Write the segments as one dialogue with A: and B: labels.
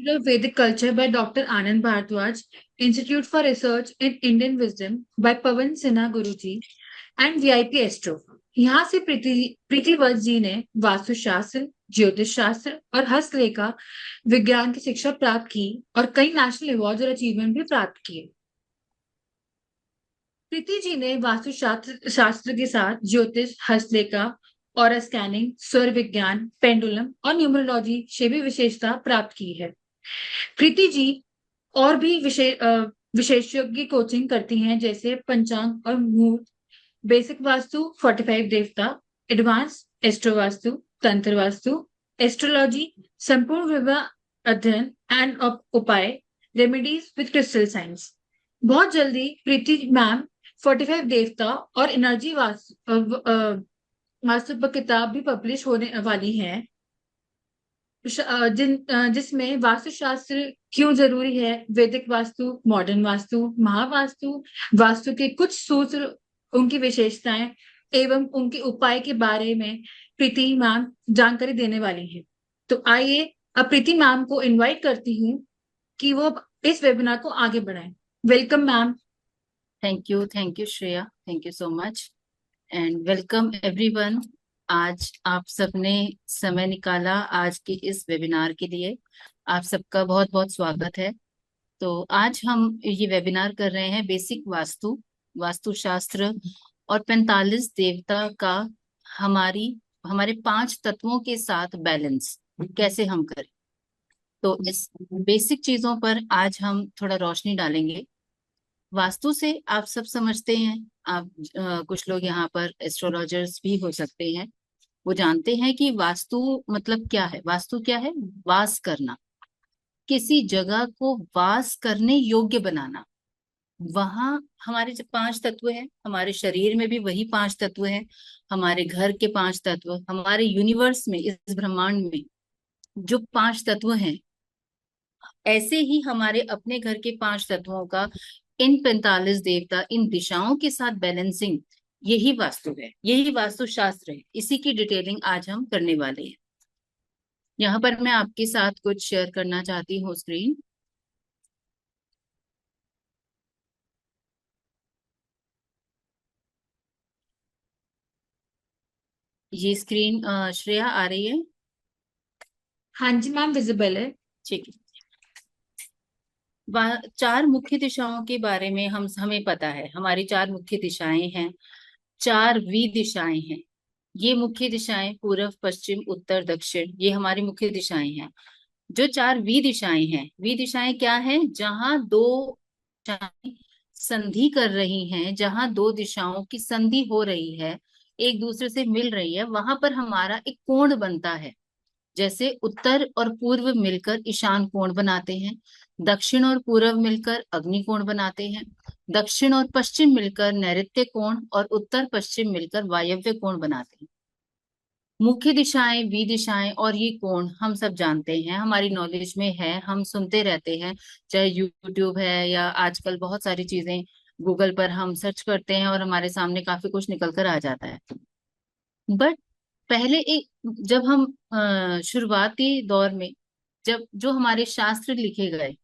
A: of Vedic Culture by Dr. Anand Bharadwaj, Institute for Research in Indian Wisdom by Pawan Sinha Guruji and VIP astro. यहाँ से प्रीति वत्स जी ने वास्तुशास्त्र, ज्योतिष शास्त्र और हस्तलेखा विज्ञान की शिक्षा प्राप्त की और कई नेशनल अवार्ड और अचीवमेंट भी प्राप्त किए। प्रीति जी ने वास्तुशास्त्र शास्त्र के साथ ज्योतिष, हस्तलेखा और स्कैनिंग, स्वर विज्ञान, पेंडुलम और न्यूमरोलॉजी से भी विशेषता प्राप्त की है। प्रीति जी और भी विशेषज्ञ कोचिंग करती हैं, जैसे पंचांग और मुहूर्त, बेसिक वास्तु, 45 देवता, एडवांस एस्ट्रो वास्तु, तंत्र वास्तु, एस्ट्रोलॉजी, संपूर्ण विवाह अध्ययन एंड उपाय, रेमेडीज विद क्रिस्टल साइंस। बहुत जल्दी प्रीति मैम 45 देवता और एनर्जी वास्तु पर किताब भी पब्लिश होने वाली है, जिसमें वास्तुशास्त्र क्यों जरूरी है, वैदिक वास्तु, मॉडर्न वास्तु, महावास्तु, वास्तु के कुछ सूत्र, उनकी विशेषताएं एवं उनके उपाय के बारे में प्रीति मैम जानकारी देने वाली हैं। तो आइए अब प्रीति मैम को इनवाइट करती हूँ कि वो इस वेबिनार को आगे बढ़ाएं। Welcome ma'am.
B: Thank you Shreya, thank you so much and welcome everyone. आज आप सबने समय निकाला आज के इस वेबिनार के लिए, आप सबका बहुत बहुत स्वागत है। तो आज हम ये वेबिनार कर रहे हैं बेसिक वास्तु, वास्तुशास्त्र और 45 देवता का हमारे 5 तत्वों के साथ बैलेंस कैसे हम करें। तो इस बेसिक चीजों पर आज हम थोड़ा रोशनी डालेंगे। वास्तु से आप सब समझते हैं, आप कुछ लोग यहाँ पर एस्ट्रोलॉजर्स भी हो सकते हैं, वो जानते हैं कि वास्तु मतलब क्या है। वास्तु क्या है? वास करना, किसी जगह को वास करने योग्य बनाना। वहां हमारे जो 5 तत्व हैं, हमारे शरीर में भी वही 5 तत्व हैं, हमारे घर के 5 तत्व, हमारे यूनिवर्स में, इस ब्रह्मांड में जो 5 तत्व हैं, ऐसे ही हमारे अपने घर के 5 तत्वों का इन 45 देवता, इन दिशाओं के साथ बैलेंसिंग, यही वास्तु है, यही वास्तु शास्त्र है। इसी की डिटेलिंग आज हम करने वाले हैं। यहाँ पर मैं आपके साथ कुछ शेयर करना चाहती हूँ स्क्रीन। ये स्क्रीन श्रेया आ रही है?
A: हाँ जी मैम, विजिबल है।
B: ठीक है। 4 मुख्य दिशाओं के बारे में हमें पता है। हमारी 4 मुख्य दिशाएं हैं, 4 दिशाएं हैं। ये मुख्य दिशाएं पूर्व, पश्चिम, उत्तर, दक्षिण, ये हमारी मुख्य दिशाएं हैं। जो 4 दिशाएं हैं, दिशाएं क्या हैं? जहां 2 दिशाएं संधि कर रही हैं, जहां 2 दिशाओं की संधि हो रही है, एक दूसरे से मिल रही है, वहां पर हमारा एक कोण बनता है। जैसे उत्तर और पूर्व मिलकर ईशान कोण बनाते हैं, दक्षिण और पूर्व मिलकर अग्नि कोण बनाते हैं, दक्षिण और पश्चिम मिलकर नैऋत्य कोण और उत्तर पश्चिम मिलकर वायव्य कोण बनाते हैं। मुख्य दिशाएं, दिशाएं और ये कोण हम सब जानते हैं, हमारी नॉलेज में है, हम सुनते रहते हैं, चाहे यूट्यूब है या आजकल बहुत सारी चीजें गूगल पर हम सर्च करते हैं और हमारे सामने काफी कुछ निकल कर आ जाता है। बट पहले जब हम शुरुआती दौर में, जब जो हमारे शास्त्र लिखे गए,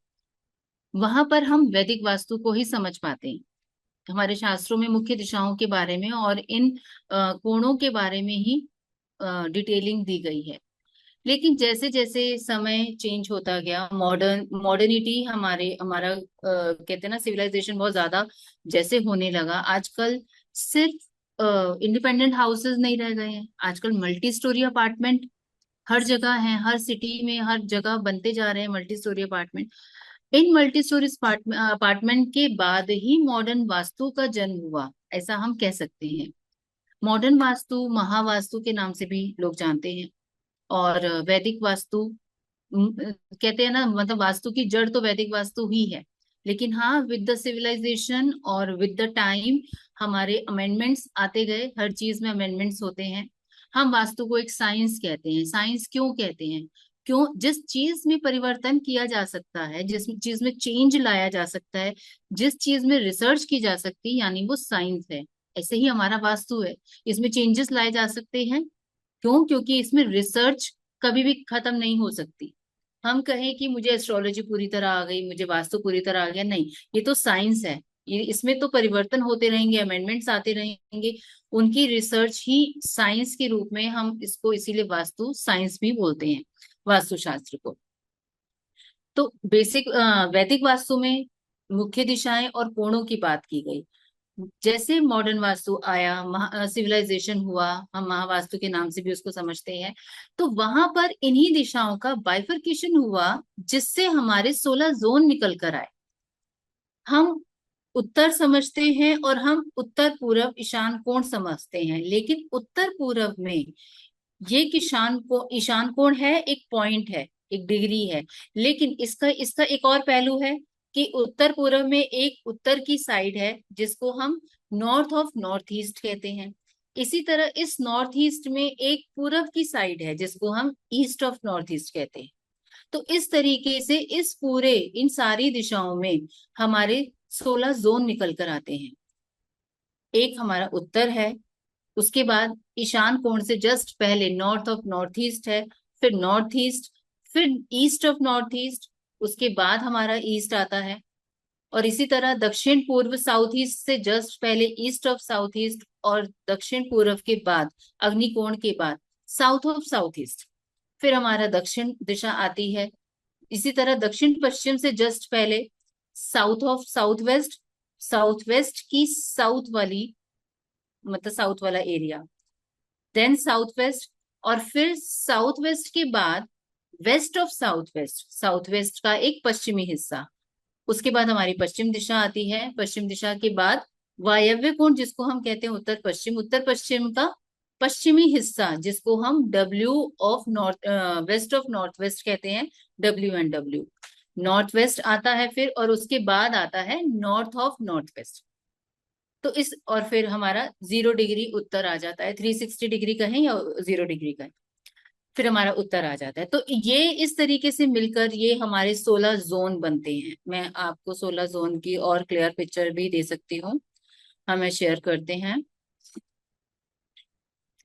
B: वहां पर हम वैदिक वास्तु को ही समझ पाते हैं। हमारे शास्त्रों में मुख्य दिशाओं के बारे में और इन कोणों के बारे में ही डिटेलिंग दी गई है। लेकिन जैसे जैसे समय चेंज होता गया, मॉडर्निटी हमारा कहते हैं ना, सिविलाइजेशन बहुत ज्यादा जैसे होने लगा, आजकल सिर्फ इंडिपेंडेंट हाउसेस नहीं रह गए हैं, आजकल मल्टी स्टोरी अपार्टमेंट हर जगह है, हर सिटी में हर जगह बनते जा रहे हैं मल्टी स्टोरी अपार्टमेंट। इन मल्टी स्टोरी अपार्टमेंट के बाद ही मॉडर्न वास्तु का जन्म हुआ, ऐसा हम कह सकते हैं। मॉडर्न वास्तु महावास्तु के नाम से भी लोग जानते हैं। और वैदिक वास्तु कहते हैं ना, मतलब वास्तु की जड़ तो वैदिक वास्तु ही है। लेकिन हाँ, विद द सिविलाइजेशन और विद द टाइम हमारे अमेंडमेंट्स आते गए, हर चीज में अमेंडमेंट्स होते हैं। हम वास्तु को एक साइंस कहते हैं। साइंस क्यों कहते हैं? क्यों? जिस चीज में परिवर्तन किया जा सकता है, जिस चीज में चेंज लाया जा सकता है, जिस चीज में रिसर्च की जा सकती है, यानी वो साइंस है। ऐसे ही हमारा वास्तु है, इसमें चेंजेस लाए जा सकते हैं। क्यों? क्योंकि इसमें रिसर्च कभी भी खत्म नहीं हो सकती। हम कहें कि मुझे एस्ट्रोलॉजी पूरी तरह आ गई, मुझे वास्तु पूरी तरह आ गया, नहीं। ये तो साइंस है, ये इसमें तो परिवर्तन होते रहेंगे, अमेंडमेंट्स आते रहेंगे। उनकी रिसर्च ही साइंस के रूप में, हम इसको इसीलिए वास्तु साइंस भी बोलते हैं, वास्तुशास्त्र को। तो बेसिक वैदिक वास्तु में मुख्य दिशाएं और कोणों की बात की गई। जैसे मॉडर्न वास्तु आया, सिविलाइजेशन हुआ, हम महावास्तु के नाम से भी उसको समझते हैं, तो वहां पर इन्हीं दिशाओं का बाइफरकेशन हुआ, जिससे हमारे 16 जोन निकल कर आए। हम उत्तर समझते हैं और हम उत्तर पूर्व ईशान कोण समझते हैं, लेकिन उत्तर पूर्व में ये ईशान कोण है, एक पॉइंट है, एक डिग्री है। लेकिन इसका इसका एक और पहलू है कि उत्तर पूर्व में एक उत्तर की साइड है जिसको हम नॉर्थ ऑफ नॉर्थ ईस्ट कहते हैं। इसी तरह इस नॉर्थ ईस्ट में एक पूर्व की साइड है जिसको हम ईस्ट ऑफ नॉर्थ ईस्ट कहते हैं। तो इस तरीके से इस पूरे इन सारी दिशाओं में हमारे 16 जोन निकल कर आते हैं। एक हमारा उत्तर है, उसके बाद ईशान कोण से जस्ट पहले नॉर्थ ऑफ नॉर्थ ईस्ट है, फिर नॉर्थ ईस्ट, फिर ईस्ट ऑफ नॉर्थ ईस्ट, उसके बाद हमारा ईस्ट आता है। और इसी तरह दक्षिण पूर्व साउथ ईस्ट से जस्ट पहले ईस्ट ऑफ साउथ ईस्ट, और दक्षिण पूर्व के बाद अग्निकोण के बाद साउथ ऑफ साउथ ईस्ट, फिर हमारा दक्षिण दिशा आती है। इसी तरह दक्षिण पश्चिम से जस्ट पहले south of south west, south waste की साउथ वाली, मतलब साउथ वाला एरिया, देन साउथ वेस्ट, और फिर साउथ वेस्ट के बाद west of south west, south west का एक पश्चिमी हिस्सा। उसके बाद हमारी पश्चिम दिशा आती है, पश्चिम दिशा के बाद वायव्य कोण जिसको हम कहते हैं उत्तर पश्चिम, उत्तर पश्चिम का पश्चिमी हिस्सा जिसको हम W of north west of north west कहते हैं, WNW। नॉर्थ वेस्ट आता है फिर, और उसके बाद आता है नॉर्थ ऑफ नॉर्थ वेस्ट। तो इस और फिर हमारा 0 डिग्री उत्तर आ जाता है, 360 डिग्री का है या 0 डिग्री का है, फिर हमारा उत्तर आ जाता है। तो ये इस तरीके से मिलकर ये हमारे 16 जोन बनते हैं। मैं आपको 16 जोन की और क्लियर पिक्चर भी दे सकती हूँ, हमें शेयर करते हैं।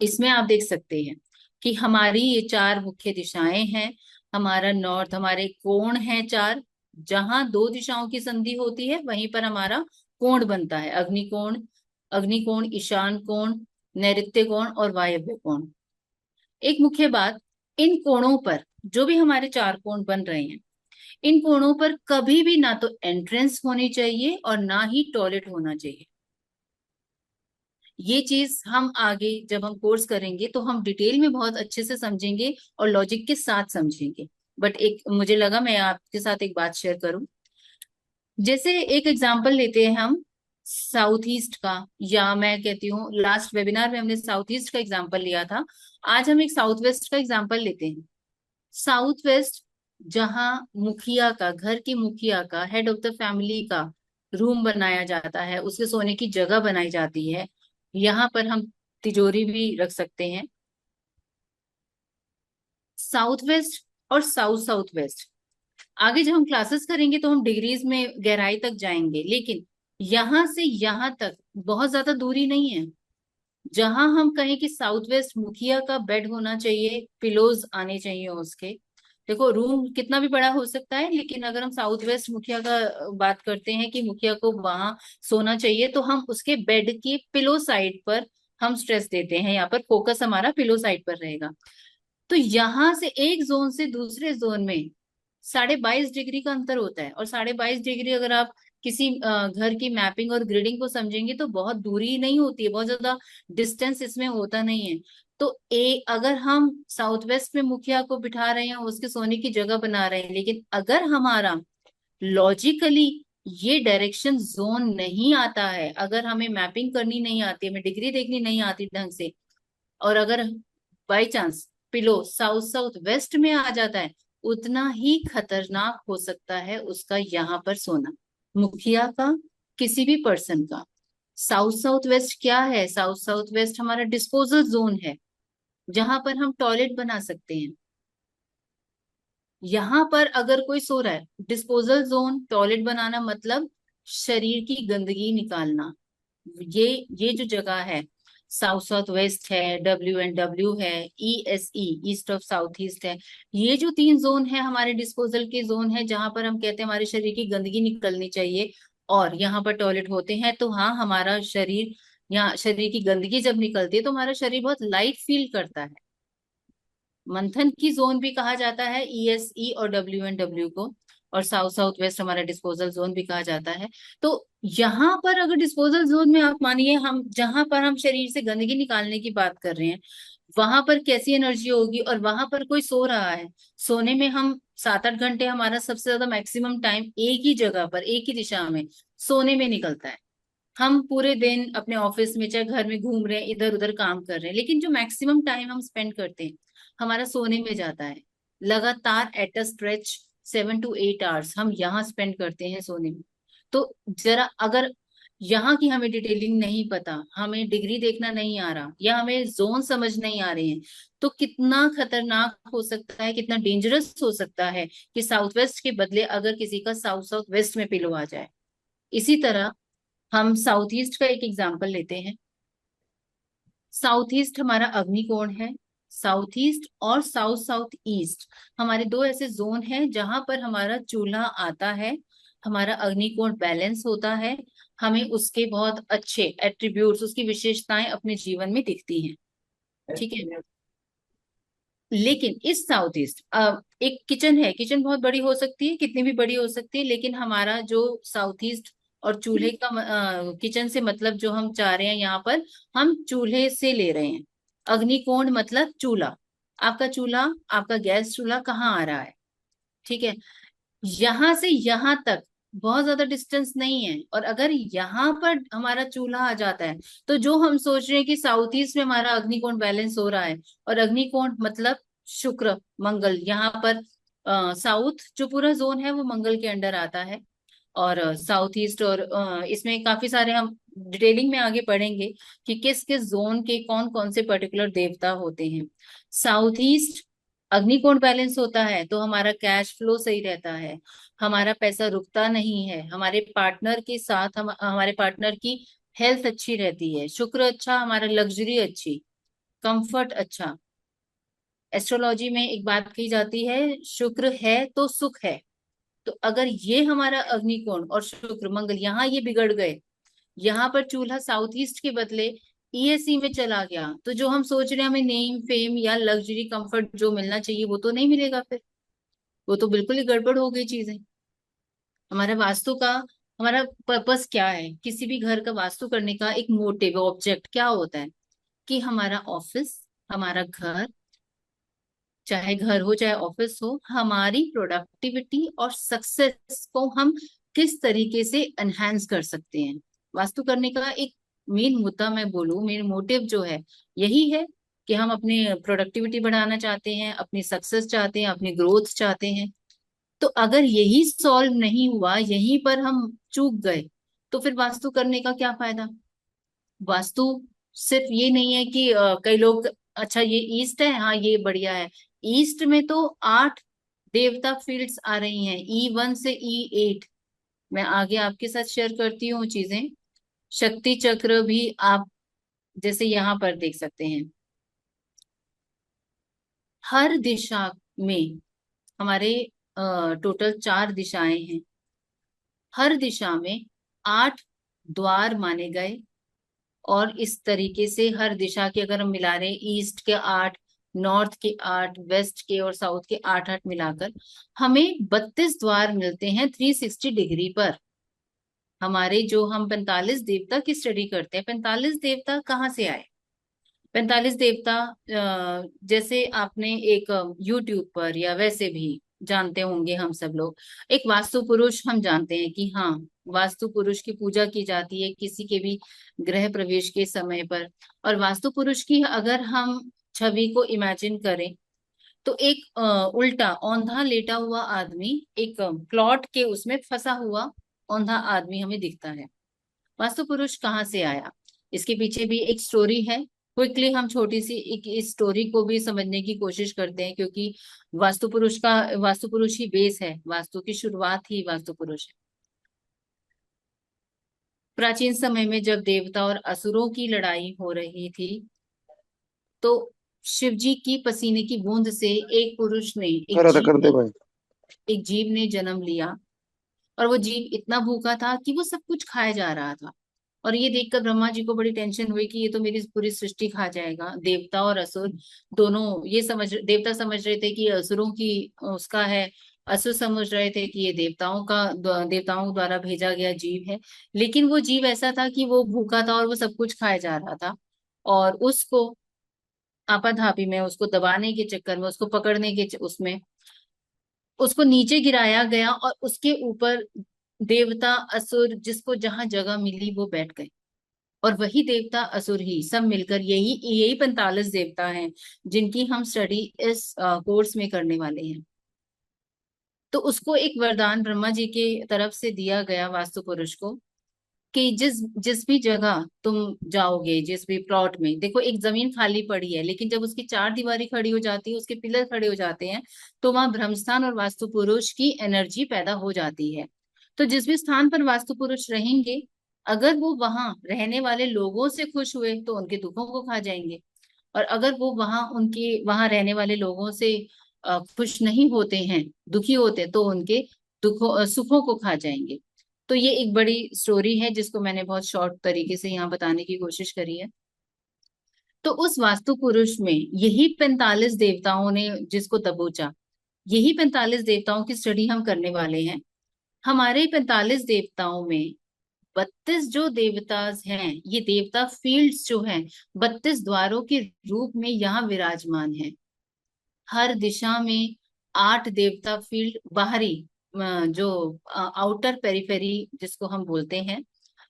B: इसमें आप देख सकते हैं कि हमारी ये 4 मुख्य दिशाएं हैं। हमारा नॉर्थ, हमारे कोण हैं 4, जहां 2 दिशाओं की संधि होती है वहीं पर हमारा कोण बनता है, अग्निकोण, अग्निकोण, ईशान कोण, नैऋत्य कोण और वायव्य कोण। एक मुख्य बात, इन कोणों पर जो भी हमारे 4 कोण बन रहे हैं, इन कोणों पर कभी भी ना तो एंट्रेंस होनी चाहिए और ना ही टॉयलेट होना चाहिए। ये चीज हम आगे जब हम कोर्स करेंगे तो हम डिटेल में बहुत अच्छे से समझेंगे और लॉजिक के साथ समझेंगे। बट एक मुझे लगा मैं आपके साथ एक बात शेयर करूं। जैसे एक एग्जांपल लेते हैं हम साउथ ईस्ट का, या मैं कहती हूँ लास्ट वेबिनार में हमने साउथ ईस्ट का एग्जांपल लिया था, आज हम एक साउथ वेस्ट का एग्जांपल लेते हैं। साउथ वेस्ट, जहाँ मुखिया का, घर की मुखिया का, हेड ऑफ द फैमिली का रूम बनाया जाता है, उसके सोने की जगह बनाई जाती है, यहाँ पर हम तिजोरी भी रख सकते हैं। साउथ वेस्ट और साउथ साउथ वेस्ट, आगे जब हम क्लासेस करेंगे तो हम डिग्रीज में गहराई तक जाएंगे, लेकिन यहाँ से यहाँ तक बहुत ज्यादा दूरी नहीं है। जहां हम कहें कि साउथ वेस्ट मुखिया का बेड होना चाहिए, पिलोज आने चाहिए उसके। देखो रूम कितना भी बड़ा हो सकता है, लेकिन अगर हम साउथ वेस्ट मुखिया का बात करते हैं कि मुखिया को वहां सोना चाहिए, तो हम उसके बेड की पिलो साइड पर हम स्ट्रेस देते हैं, यहाँ पर फोकस हमारा पिलो साइड पर रहेगा। तो यहाँ से एक जोन से दूसरे जोन में 22.5 डिग्री का अंतर होता है, और 22.5 डिग्री अगर आप किसी घर की मैपिंग और ग्रिडिंग को समझेंगे तो बहुत दूरी नहीं होती है, बहुत ज्यादा डिस्टेंस इसमें होता नहीं है। तो अगर हम साउथ वेस्ट में मुखिया को बिठा रहे हैं, उसके सोने की जगह बना रहे हैं, लेकिन अगर हमारा लॉजिकली ये डायरेक्शन जोन नहीं आता है, अगर हमें मैपिंग करनी नहीं आती, हमें डिग्री देखनी नहीं आती ढंग से, और अगर by chance pillow south south west में आ जाता है, उतना ही खतरनाक हो सकता है उसका यहाँ पर सोना, मुखिया का, किसी भी पर्सन का। साउथ साउथ वेस्ट क्या है? साउथ साउथ वेस्ट हमारा डिस्पोजल जोन है, जहां पर हम टॉयलेट बना सकते हैं। यहाँ पर अगर कोई सो रहा है, डिस्पोजल जोन, टॉयलेट बनाना मतलब शरीर की गंदगी निकालना, ये जो जगह है, साउथ साउथ वेस्ट है, WNW है, ESE east of south east है। ये जो 3 जोन है हमारे डिस्पोजल के जोन है, जहां पर हम कहते हैं हमारे शरीर की गंदगी निकलनी चाहिए, और यहाँ पर टॉयलेट होते हैं। तो हाँ, हमारा शरीर, यहाँ शरीर की गंदगी जब निकलती है तो हमारा शरीर बहुत लाइट फील करता है। मंथन की जोन भी कहा जाता है ESE और WNW को, और साउथ साउथ वेस्ट हमारा डिस्पोजल जोन भी कहा जाता है। तो यहाँ पर अगर डिस्पोजल जोन में आप मानिए, हम जहां पर हम शरीर से गंदगी निकालने की बात कर रहे हैं, वहां पर कैसी एनर्जी होगी, और वहां पर कोई सो रहा है। सोने में हम 7-8 घंटे, हमारा सबसे ज्यादा मैक्सिमम टाइम एक ही जगह पर, एक ही दिशा में सोने में निकलता है। हम पूरे दिन अपने ऑफिस में चाहे घर में घूम रहे हैं, इधर उधर काम कर रहे हैं, लेकिन जो मैक्सिमम टाइम हम स्पेंड करते हैं हमारा सोने में जाता है। लगातार at a stretch 7 to 8 hours हम यहाँ स्पेंड करते हैं सोने में। तो जरा अगर यहाँ की हमें डिटेलिंग नहीं पता, हमें डिग्री देखना नहीं आ रहा, या हमें जोन समझ नहीं आ रहे हैं, तो कितना खतरनाक हो सकता है, कितना डेंजरस हो सकता है कि साउथ वेस्ट के बदले अगर किसी का साउथ साउथ वेस्ट में पिलो आ जाए। इसी तरह हम साउथ ईस्ट का एक एग्जाम्पल लेते हैं। साउथ ईस्ट हमारा अग्निकोण है। साउथ ईस्ट और साउथ साउथ ईस्ट हमारे दो ऐसे जोन हैं जहां पर हमारा चूल्हा आता है, हमारा अग्निकोण बैलेंस होता है, हमें उसके बहुत अच्छे एट्रीब्यूट्स, उसकी विशेषताएं अपने जीवन में दिखती हैं। ठीक है। लेकिन इस साउथ ईस्ट, एक किचन है, किचन बहुत बड़ी हो सकती है, कितनी भी बड़ी हो सकती है, लेकिन हमारा जो साउथ ईस्ट और चूल्हे का किचन से मतलब जो हम चाह रहे हैं, यहाँ पर हम चूल्हे से ले रहे हैं। अग्निकोण मतलब चूल्हा, आपका चूल्हा, आपका गैस चूल्हा कहाँ आ रहा है। ठीक है। यहाँ से यहाँ तक बहुत ज्यादा डिस्टेंस नहीं है, और अगर यहाँ पर हमारा चूल्हा आ जाता है, तो जो हम सोच रहे हैं कि साउथ ईस्ट में हमारा अग्निकोण बैलेंस हो रहा है, और अग्निकोण मतलब शुक्र मंगल, यहाँ पर साउथ जो पूरा जोन है वो मंगल के अंडर आता है, और साउथ ईस्ट, और इसमें काफी सारे हम डिटेलिंग में आगे पढ़ेंगे कि किस किस जोन के कौन कौन से पर्टिकुलर देवता होते हैं। साउथ ईस्ट अग्निकोण बैलेंस होता है तो हमारा कैश फ्लो सही रहता है, हमारा पैसा रुकता नहीं है, हमारे पार्टनर के साथ हमारे पार्टनर की हेल्थ अच्छी रहती है, शुक्र अच्छा, हमारा लग्जरी अच्छी, कंफर्ट अच्छा। एस्ट्रोलॉजी में एक बात कही जाती है, शुक्र है तो सुख है। तो अगर ये हमारा अग्निकोण और शुक्र मंगल यहाँ ये बिगड़ गए, यहाँ पर चूल्हा साउथ ईस्ट के बदले ESE में चला गया, तो जो हम सोच रहे हैं हमें नेम फेम या लग्जरी कंफर्ट जो मिलना चाहिए वो तो नहीं मिलेगा फिर, वो तो बिल्कुल ही गड़बड़ हो गई चीजें। हमारा वास्तु का, हमारा पर्पस क्या है, किसी भी घर का वास्तु करने का एक मोटिव ऑब्जेक्ट क्या होता है, कि हमारा ऑफिस, हमारा घर, चाहे घर हो चाहे ऑफिस हो, हमारी प्रोडक्टिविटी और सक्सेस को हम किस तरीके से एनहांस कर सकते हैं। वास्तु करने का एक मेन मुद्दा मैं बोलूं, मेन मोटिव जो है यही है कि हम अपनी प्रोडक्टिविटी बढ़ाना चाहते हैं, अपनी सक्सेस चाहते हैं, अपनी ग्रोथ चाहते हैं। तो अगर यही सॉल्व नहीं हुआ, यहीं पर हम चूक गए, तो फिर वास्तु करने का क्या फायदा। वास्तु सिर्फ ये नहीं है कि कई लोग, अच्छा ये ईस्ट है, हाँ ये बढ़िया है। ईस्ट में तो 8 देवता फील्ड्स आ रही हैं, E1 से E8। मैं आगे आपके साथ शेयर करती हूँ चीजें। शक्ति चक्र भी आप जैसे यहाँ पर देख सकते हैं, हर दिशा में हमारे टोटल 4 दिशाएं हैं, हर दिशा में 8 द्वार माने गए, और इस तरीके से हर दिशा के अगर हम मिला रहे हैं, ईस्ट के 8, नॉर्थ के 8, वेस्ट के और साउथ के 8-8 मिलाकर हमें 32 द्वार मिलते हैं 360 डिग्री पर। हमारे जो हम 45 देवता की स्टडी करते हैं, 45 देवता कहाँ से आए। 45 देवता जैसे आपने एक यूट्यूब पर या वैसे भी जानते होंगे, हम सब लोग एक वास्तु पुरुष हम जानते हैं कि हाँ, वास्तु पुरुष की पूजा की जाती है किसी के भी गृह प्रवेश के समय पर। और वास्तु पुरुष की अगर हम छवि को इमेजिन करें, तो एक उल्टा औंधा लेटा हुआ आदमी, एक प्लॉट के उसमें फंसा हुआ औंधा आदमी हमें दिखता है। वास्तु पुरुष कहाँ से आया, इसके पीछे भी एक स्टोरी है। क्विकली हम छोटी सी एक इस स्टोरी को भी समझने की कोशिश करते हैं, क्योंकि वास्तु पुरुष ही बेस है, वास्तु की शुरुआत ही वास्तु पुरुष है। प्राचीन समय में जब देवता और असुरों की लड़ाई हो रही थी, तो शिव जी की पसीने की बूंद से एक पुरुष ने,
C: कर रहा था, कर दे भाई।
B: एक जीव ने जन्म लिया। और वो जीव इतना भूखा था कि वो सब कुछ खाए जा रहा था। और ये देखकर ब्रह्मा जी को बड़ी टेंशन हुई कि ये तो मेरी पूरी सृष्टि खा जाएगा। देवता और असुर दोनों, ये देवता समझ रहे थे कि ये असुरों की उसका है, असुर समझ रहे थे कि ये देवताओं द्वारा भेजा गया जीव है। लेकिन वो जीव ऐसा था कि वो भूखा था और वो सब कुछ खाए जा रहा था। और उसको आपाधापी में, उसको दबाने के चक्कर में, उसको पकड़ने के उसमें उसको नीचे गिराया गया। और उसके ऊपर देवता असुर जिसको जहां जगह मिली वो बैठ गए। और वही देवता असुर ही सब मिलकर, यही यही 45 देवता हैं जिनकी हम स्टडी इस कोर्स में करने वाले हैं। तो उसको एक वरदान ब्रह्मा जी की तरफ से दिया गया वास्तु पुरुष को, कि जिस जिस भी जगह तुम जाओगे, जिस भी प्लॉट में, देखो एक जमीन खाली पड़ी है, लेकिन जब उसकी चार दीवारी खड़ी हो जाती है, उसके पिलर खड़े हो जाते हैं, तो वहां ब्रह्मस्थान और वास्तु पुरुष की एनर्जी पैदा हो जाती है। तो जिस भी स्थान पर वास्तु पुरुष रहेंगे, अगर वो वहां रहने वाले लोगों से खुश हुए तो उनके दुखों को खा जाएंगे। और अगर वो वहां रहने वाले लोगों से खुश नहीं होते हैं, दुखी होते, तो उनके सुखों को खा जाएंगे। तो ये एक बड़ी स्टोरी है जिसको मैंने बहुत शॉर्ट तरीके से यहाँ बताने की कोशिश करी है। तो उस वास्तु पुरुष में यही 45 देवताओं ने जिसको दबोचा, यही 45 देवताओं की स्टडी हम करने वाले हैं। हमारे 45 देवताओं में 32 जो देवताज हैं, ये देवता फील्ड्स जो हैं, 32 द्वारों के रूप में यहाँ विराजमान है। हर दिशा में 8 देवता फील्ड बाहरी, जो आउटर पेरिफेरी जिसको हम बोलते हैं,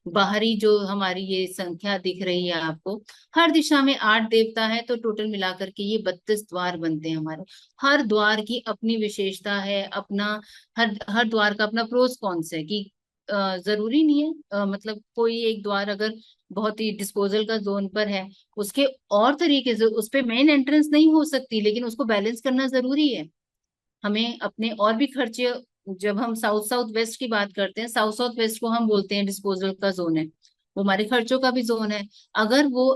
B: बाहरी जो हमारी ये संख्या दिख रही है आपको, हर दिशा में 8 देवता है, तो टोटल मिलाकर के ये 32 द्वार बनते हैं हमारे। हर द्वार की अपनी विशेषता है, अपना, हर हर द्वार का अपना प्रोस कॉन्स है। कि जरूरी नहीं है, मतलब कोई एक द्वार अगर बहुत ही डिस्पोजल का जोन पर है, उसके और तरीके से उस पे मेन एंट्रेंस नहीं हो सकती, लेकिन उसको बैलेंस करना जरूरी है। हमें अपने और भी खर्चे, जब हम साउथ साउथ वेस्ट की बात करते हैं, साउथ साउथ वेस्ट को हम बोलते हैं डिस्पोजल का जोन है, वो हमारे खर्चों का भी जोन है। अगर वो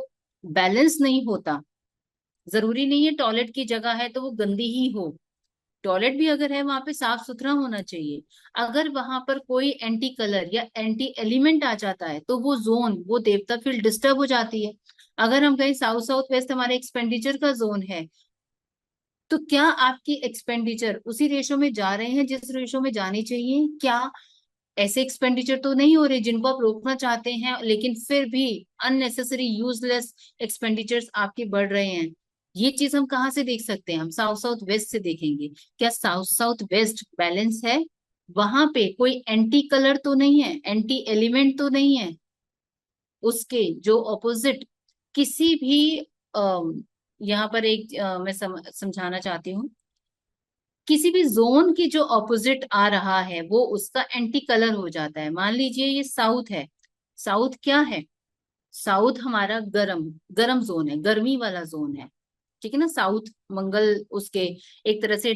B: बैलेंस नहीं होता, जरूरी नहीं है टॉयलेट की जगह है तो वो गंदी ही हो, टॉयलेट भी अगर है वहां पे साफ सुथरा होना चाहिए। अगर वहां पर कोई एंटी कलर या एंटी एलिमेंट आ जाता है तो वो जोन, वो देवता फील्ड डिस्टर्ब हो जाती है। अगर हम कहीं साउथ साउथ वेस्ट हमारे एक्सपेंडिचर का जोन है, तो क्या आपकी एक्सपेंडिचर उसी रेशो में जा रहे हैं जिस रेशो में जानी चाहिए? क्या ऐसे एक्सपेंडिचर तो नहीं हो रहे जिनको आप रोकना चाहते हैं, लेकिन फिर भी अननेसेसरी यूजलेस एक्सपेंडिचर्स आपके बढ़ रहे हैं? ये चीज हम कहाँ से देख सकते हैं? हम साउथ साउथ वेस्ट से देखेंगे। क्या साउथ साउथ वेस्ट बैलेंस है? वहां पे कोई एंटी कलर तो नहीं है, एंटी एलिमेंट तो नहीं है, उसके जो ऑपोजिट किसी भी यहाँ पर एक मैं समझाना चाहती हूँ, किसी भी जोन की जो ऑपोजिट आ रहा है वो उसका एंटी कलर हो जाता है। मान लीजिए ये साउथ है, साउथ क्या है? साउथ हमारा गरम गरम जोन है, गर्मी वाला जोन है, ठीक है ना। साउथ मंगल उसके एक तरह से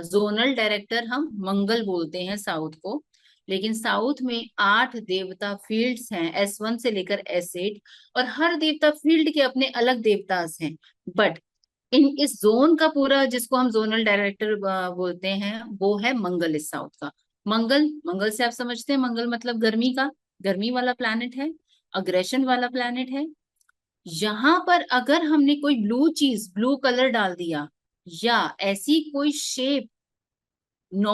B: जोनल डायरेक्टर हम मंगल बोलते हैं साउथ को। लेकिन साउथ में 8 देवता फील्ड्स हैं, S1 से लेकर S8, और हर देवता फील्ड के अपने अलग देवतास हैं। बट इन इस जोन का पूरा, जिसको हम जोनल डायरेक्टर बोलते हैं, वो है मंगल इस साउथ का। मंगल, मंगल से आप समझते हैं मंगल मतलब गर्मी का, गर्मी वाला प्लैनेट है, अग्रेशन वाला प्लैनेट है। यहाँ पर अगर हमने कोई ब्लू चीज, ब्लू कलर डाल दिया, या ऐसी कोई शेप, नौ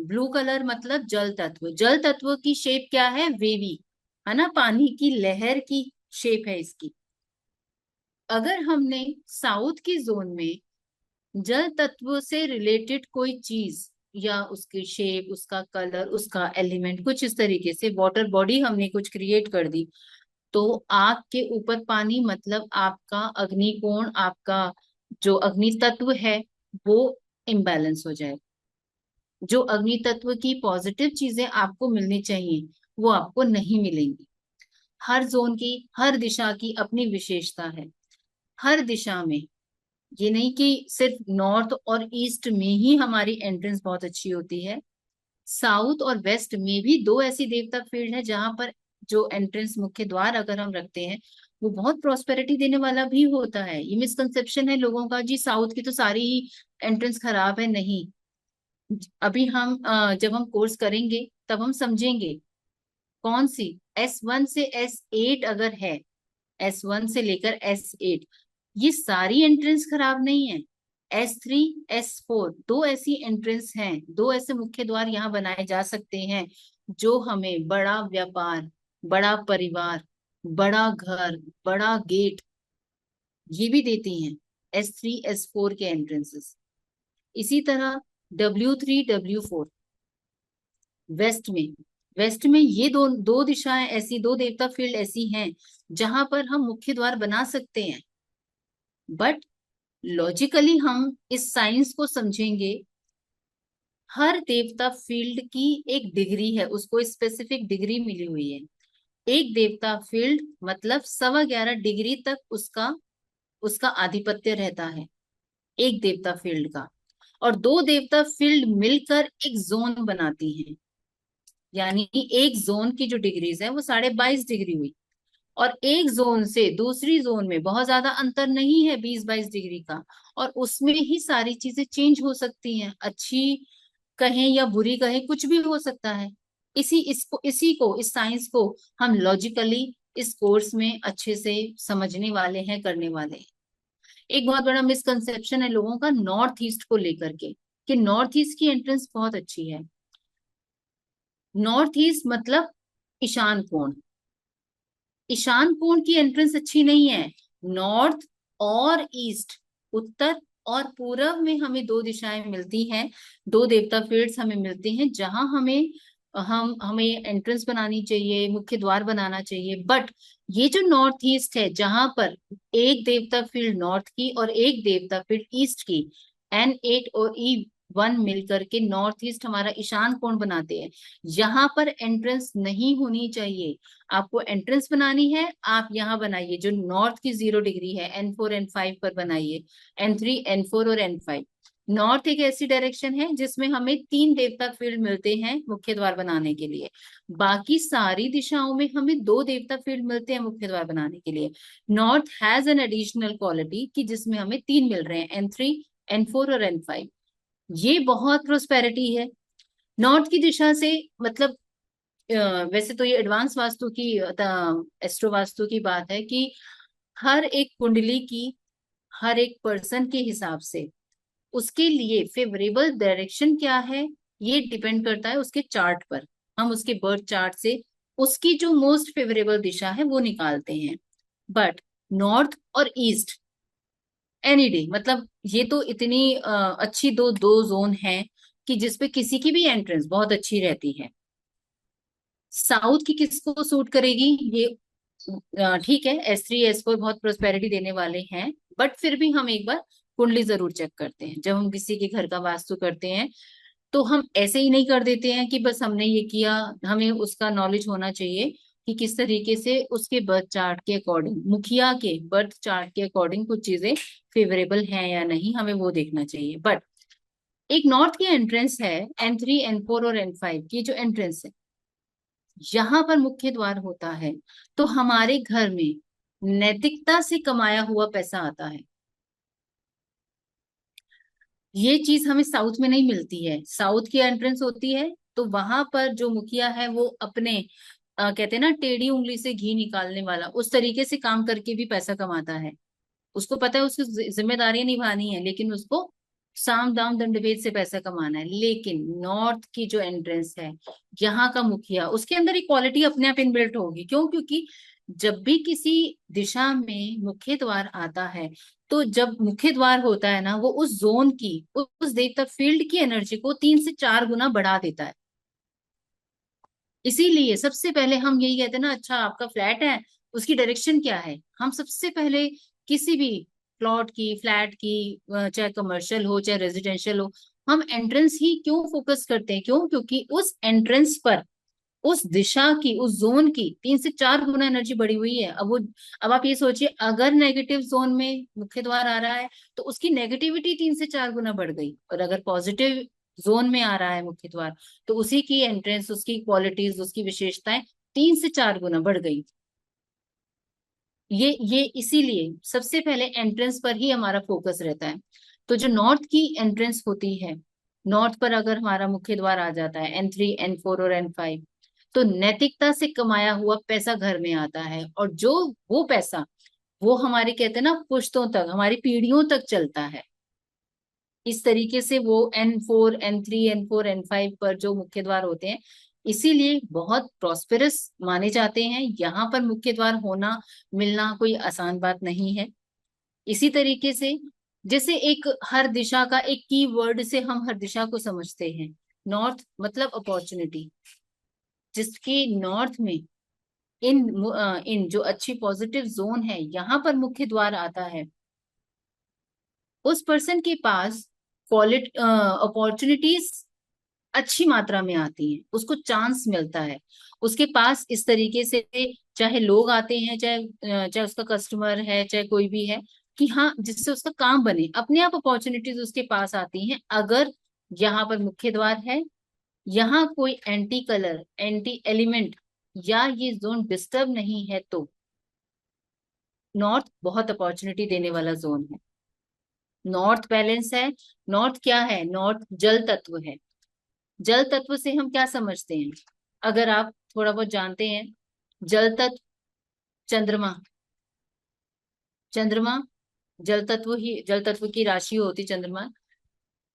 B: ब्लू कलर मतलब जल तत्व, जल तत्व की शेप क्या है? वेवी, है ना, पानी की लहर की शेप है इसकी। अगर हमने साउथ की जोन में जल तत्व से रिलेटेड कोई चीज, या उसकी शेप, उसका कलर, उसका एलिमेंट कुछ इस तरीके से, वाटर बॉडी हमने कुछ क्रिएट कर दी, तो आग के ऊपर पानी मतलब आपका अग्निकोण, आपका जो अग्नि तत्व है वो इम्बैलेंस हो जाए। जो अग्नि तत्व की पॉजिटिव चीजें आपको मिलनी चाहिए वो आपको नहीं मिलेंगी। हर जोन की, हर दिशा की अपनी विशेषता है। हर दिशा में, ये नहीं कि सिर्फ नॉर्थ और ईस्ट में ही हमारी एंट्रेंस बहुत अच्छी होती है, साउथ और वेस्ट में भी 2 ऐसी देवता फील्ड है जहां पर जो एंट्रेंस मुख्य द्वार अगर हम रखते हैं वो बहुत प्रॉस्पेरिटी देने वाला भी होता है। ये मिसकंसेप्शन है लोगों का, जी साउथ की तो सारी ही एंट्रेंस खराब है। नहीं, अभी हम जब हम कोर्स करेंगे तब हम समझेंगे कौन सी S1 से S8 अगर है, S1 से लेकर S8 ये सारी एंट्रेंस खराब नहीं है। S3 S4 दो ऐसी एंट्रेंस हैं, दो ऐसे मुख्य द्वार यहाँ बनाए जा सकते हैं जो हमें बड़ा व्यापार, बड़ा परिवार, बड़ा घर, बड़ा गेट ये भी देती हैं, S3 S4 के एंट्रेंसेस। इसी तरह W3 W4 वेस्ट में, वेस्ट में ये दो दो दिशाएं ऐसी, दो देवता फील्ड ऐसी हैं जहां पर हम मुख्य द्वार बना सकते हैं। बट लॉजिकली हम इस साइंस को समझेंगे, हर देवता फील्ड की एक डिग्री है, उसको स्पेसिफिक डिग्री मिली हुई है। एक देवता फील्ड मतलब 11.25 डिग्री तक उसका उसका आधिपत्य रहता है, एक देवता फील्ड का। और दो देवता फील्ड मिलकर एक जोन बनाती हैं, यानी एक जोन की जो डिग्रीज है वो 22.5 डिग्री हुई। और एक जोन से दूसरी जोन में बहुत ज्यादा अंतर नहीं है, 20-22 डिग्री का। और उसमें ही सारी चीजें चेंज हो सकती हैं, अच्छी कहें या बुरी कहें, कुछ भी हो सकता है। इस साइंस को हम लॉजिकली इस कोर्स में अच्छे से समझने वाले हैं, करने वाले हैं। एक बहुत बड़ा मिसकंसेप्शन है लोगों का नॉर्थ ईस्ट को लेकर के, कि नॉर्थ ईस्ट की एंट्रेंस बहुत अच्छी है। नॉर्थ ईस्ट मतलब ईशान कोण, ईशान कोण की एंट्रेंस अच्छी नहीं है। नॉर्थ और ईस्ट, उत्तर और पूरब में हमें दो दिशाएं मिलती हैं, दो देवता फील्ड्स हमें मिलते हैं जहां हमें एंट्रेंस बनानी चाहिए, मुख्य द्वार बनाना चाहिए। बट ये जो नॉर्थ ईस्ट है जहां पर एक देवता फील्ड नॉर्थ की और एक देवता फील्ड ईस्ट की, N8 और E1 मिलकर के नॉर्थ ईस्ट हमारा ईशान कोण बनाते हैं। यहाँ पर एंट्रेंस नहीं होनी चाहिए। आपको एंट्रेंस बनानी है, आप यहाँ बनाइए जो नॉर्थ की 0 डिग्री है, N4 N5 पर बनाइए, N3 N4 और N5। नॉर्थ एक ऐसी डायरेक्शन है जिसमें हमें 3 देवता फील्ड मिलते हैं मुख्य द्वार बनाने के लिए। बाकी सारी दिशाओं में हमें 2 देवता फील्ड मिलते हैं मुख्य द्वार बनाने के लिए। North has an additional quality कि जिसमें हमें 3 मिल रहे हैं, N3 N4 और N5। ये बहुत प्रोस्पेरिटी है नॉर्थ की दिशा से। मतलब वैसे तो ये एडवांस वास्तु की, एस्ट्रो वास्तु की बात है कि हर एक कुंडली की, हर एक पर्सन के हिसाब से उसके लिए फेवरेबल डायरेक्शन क्या है ये डिपेंड करता है उसके चार्ट पर। हम उसके बर्थ चार्ट से उसकी जो मोस्ट फेवरेबल दिशा है वो निकालते हैं। बट नॉर्थ और ईस्ट एनी डे, मतलब ये तो इतनी अच्छी दो दो जोन है कि जिसपे किसी की भी एंट्रेंस बहुत अच्छी रहती है। साउथ की किसको सूट करेगी ये, ठीक है, S3 S4 बहुत प्रोस्पेरिटी देने वाले हैं। बट फिर भी हम एक बार कुंडली जरूर चेक करते हैं जब हम किसी के घर का वास्तु करते हैं। तो हम ऐसे ही नहीं कर देते हैं कि बस हमने ये किया, हमें उसका नॉलेज होना चाहिए कि किस तरीके से उसके बर्थ चार्ट के अकॉर्डिंग, मुखिया के बर्थ चार्ट के अकॉर्डिंग कुछ चीजें फेवरेबल हैं या नहीं, हमें वो देखना चाहिए। बट एक नॉर्थ की एंट्रेंस है, N3 N4 और N5 की जो एंट्रेंस है, यहाँ पर मुख्य द्वार होता है तो हमारे घर में नैतिकता से कमाया हुआ पैसा आता है। ये चीज हमें साउथ में नहीं मिलती है। साउथ की एंट्रेंस होती है तो वहां पर जो मुखिया है वो अपने कहते हैं ना टेढ़ी उंगली से घी निकालने वाला, उस तरीके से काम करके भी पैसा कमाता है। उसको पता है उसकी जिम्मेदारियां निभानी है, लेकिन उसको साम दाम दंडभेद से पैसा कमाना है। लेकिन नॉर्थ की जो एंट्रेंस है, यहाँ का मुखिया, उसके अंदर इक्वालिटी अपने आप इनबिल्ट होगी। क्यों? क्योंकि जब भी किसी दिशा में मुख्य द्वार आता है, तो जब मुख्य द्वार होता है ना, वो उस जोन की, उस देवता फील्ड की एनर्जी को 3 से 4 गुना बढ़ा देता है। इसीलिए सबसे पहले हम यही कहते हैं ना, अच्छा आपका फ्लैट है, उसकी डायरेक्शन क्या है। हम सबसे पहले किसी भी प्लॉट की, फ्लैट की, चाहे कमर्शियल हो चाहे रेजिडेंशियल हो, हम एंट्रेंस ही क्यों फोकस करते हैं? क्यों? क्योंकि उस एंट्रेंस पर, उस दिशा की, उस जोन की 3 से 4 गुना एनर्जी बढ़ी हुई है। अब आप ये सोचिए, अगर नेगेटिव जोन में मुख्य द्वार आ रहा है तो उसकी नेगेटिविटी 3 से 4 गुना बढ़ गई, और अगर पॉजिटिव जोन में आ रहा है मुख्य द्वार तो उसी की एंट्रेंस, उसकी क्वालिटीज, उसकी विशेषताएं 3 से 4 गुना बढ़ गई। ये इसीलिए सबसे पहले एंट्रेंस पर ही हमारा फोकस रहता है। तो जो नॉर्थ की एंट्रेंस होती है, नॉर्थ पर अगर हमारा मुख्य द्वार आ जाता है N3 N4 और N5, तो नैतिकता से कमाया हुआ पैसा घर में आता है, और जो वो पैसा वो हमारे कहते हैं ना पुश्तों तक, हमारी पीढ़ियों तक चलता है। इस तरीके से वो N4 N3 N4 N5 पर जो मुख्य द्वार होते हैं, इसीलिए बहुत प्रॉस्पेरस माने जाते हैं। यहाँ पर मुख्य द्वार होना मिलना कोई आसान बात नहीं है। इसी तरीके से जैसे एक हर दिशा का एक की वर्ड से हम हर दिशा को समझते हैं। नॉर्थ मतलब अपॉर्चुनिटी, जिसके नॉर्थ में इन जो अच्छी पॉजिटिव जोन है, यहाँ पर मुख्य द्वार आता है, उस पर्सन के पास क्वालिटी अपॉर्चुनिटीज अच्छी मात्रा में आती हैं, उसको चांस मिलता है। उसके पास इस तरीके से चाहे लोग आते हैं, चाहे उसका कस्टमर है, चाहे कोई भी है, कि हाँ जिससे उसका काम बने, अपने आप अपॉर्चुनिटीज उसके पास आती हैं, अगर यहाँ पर मुख्य द्वार है, यहाँ कोई एंटी कलर, एंटी एलिमेंट या ये जोन डिस्टर्ब नहीं है, तो नॉर्थ बहुत अपॉर्चुनिटी देने वाला जोन है। नॉर्थ बैलेंस है। नॉर्थ क्या है? नॉर्थ जल तत्व है। जल तत्व से हम क्या समझते हैं, अगर आप थोड़ा बहुत जानते हैं? जल तत्व, चंद्रमा। चंद्रमा जल तत्व ही, जल तत्व की राशि होती चंद्रमा।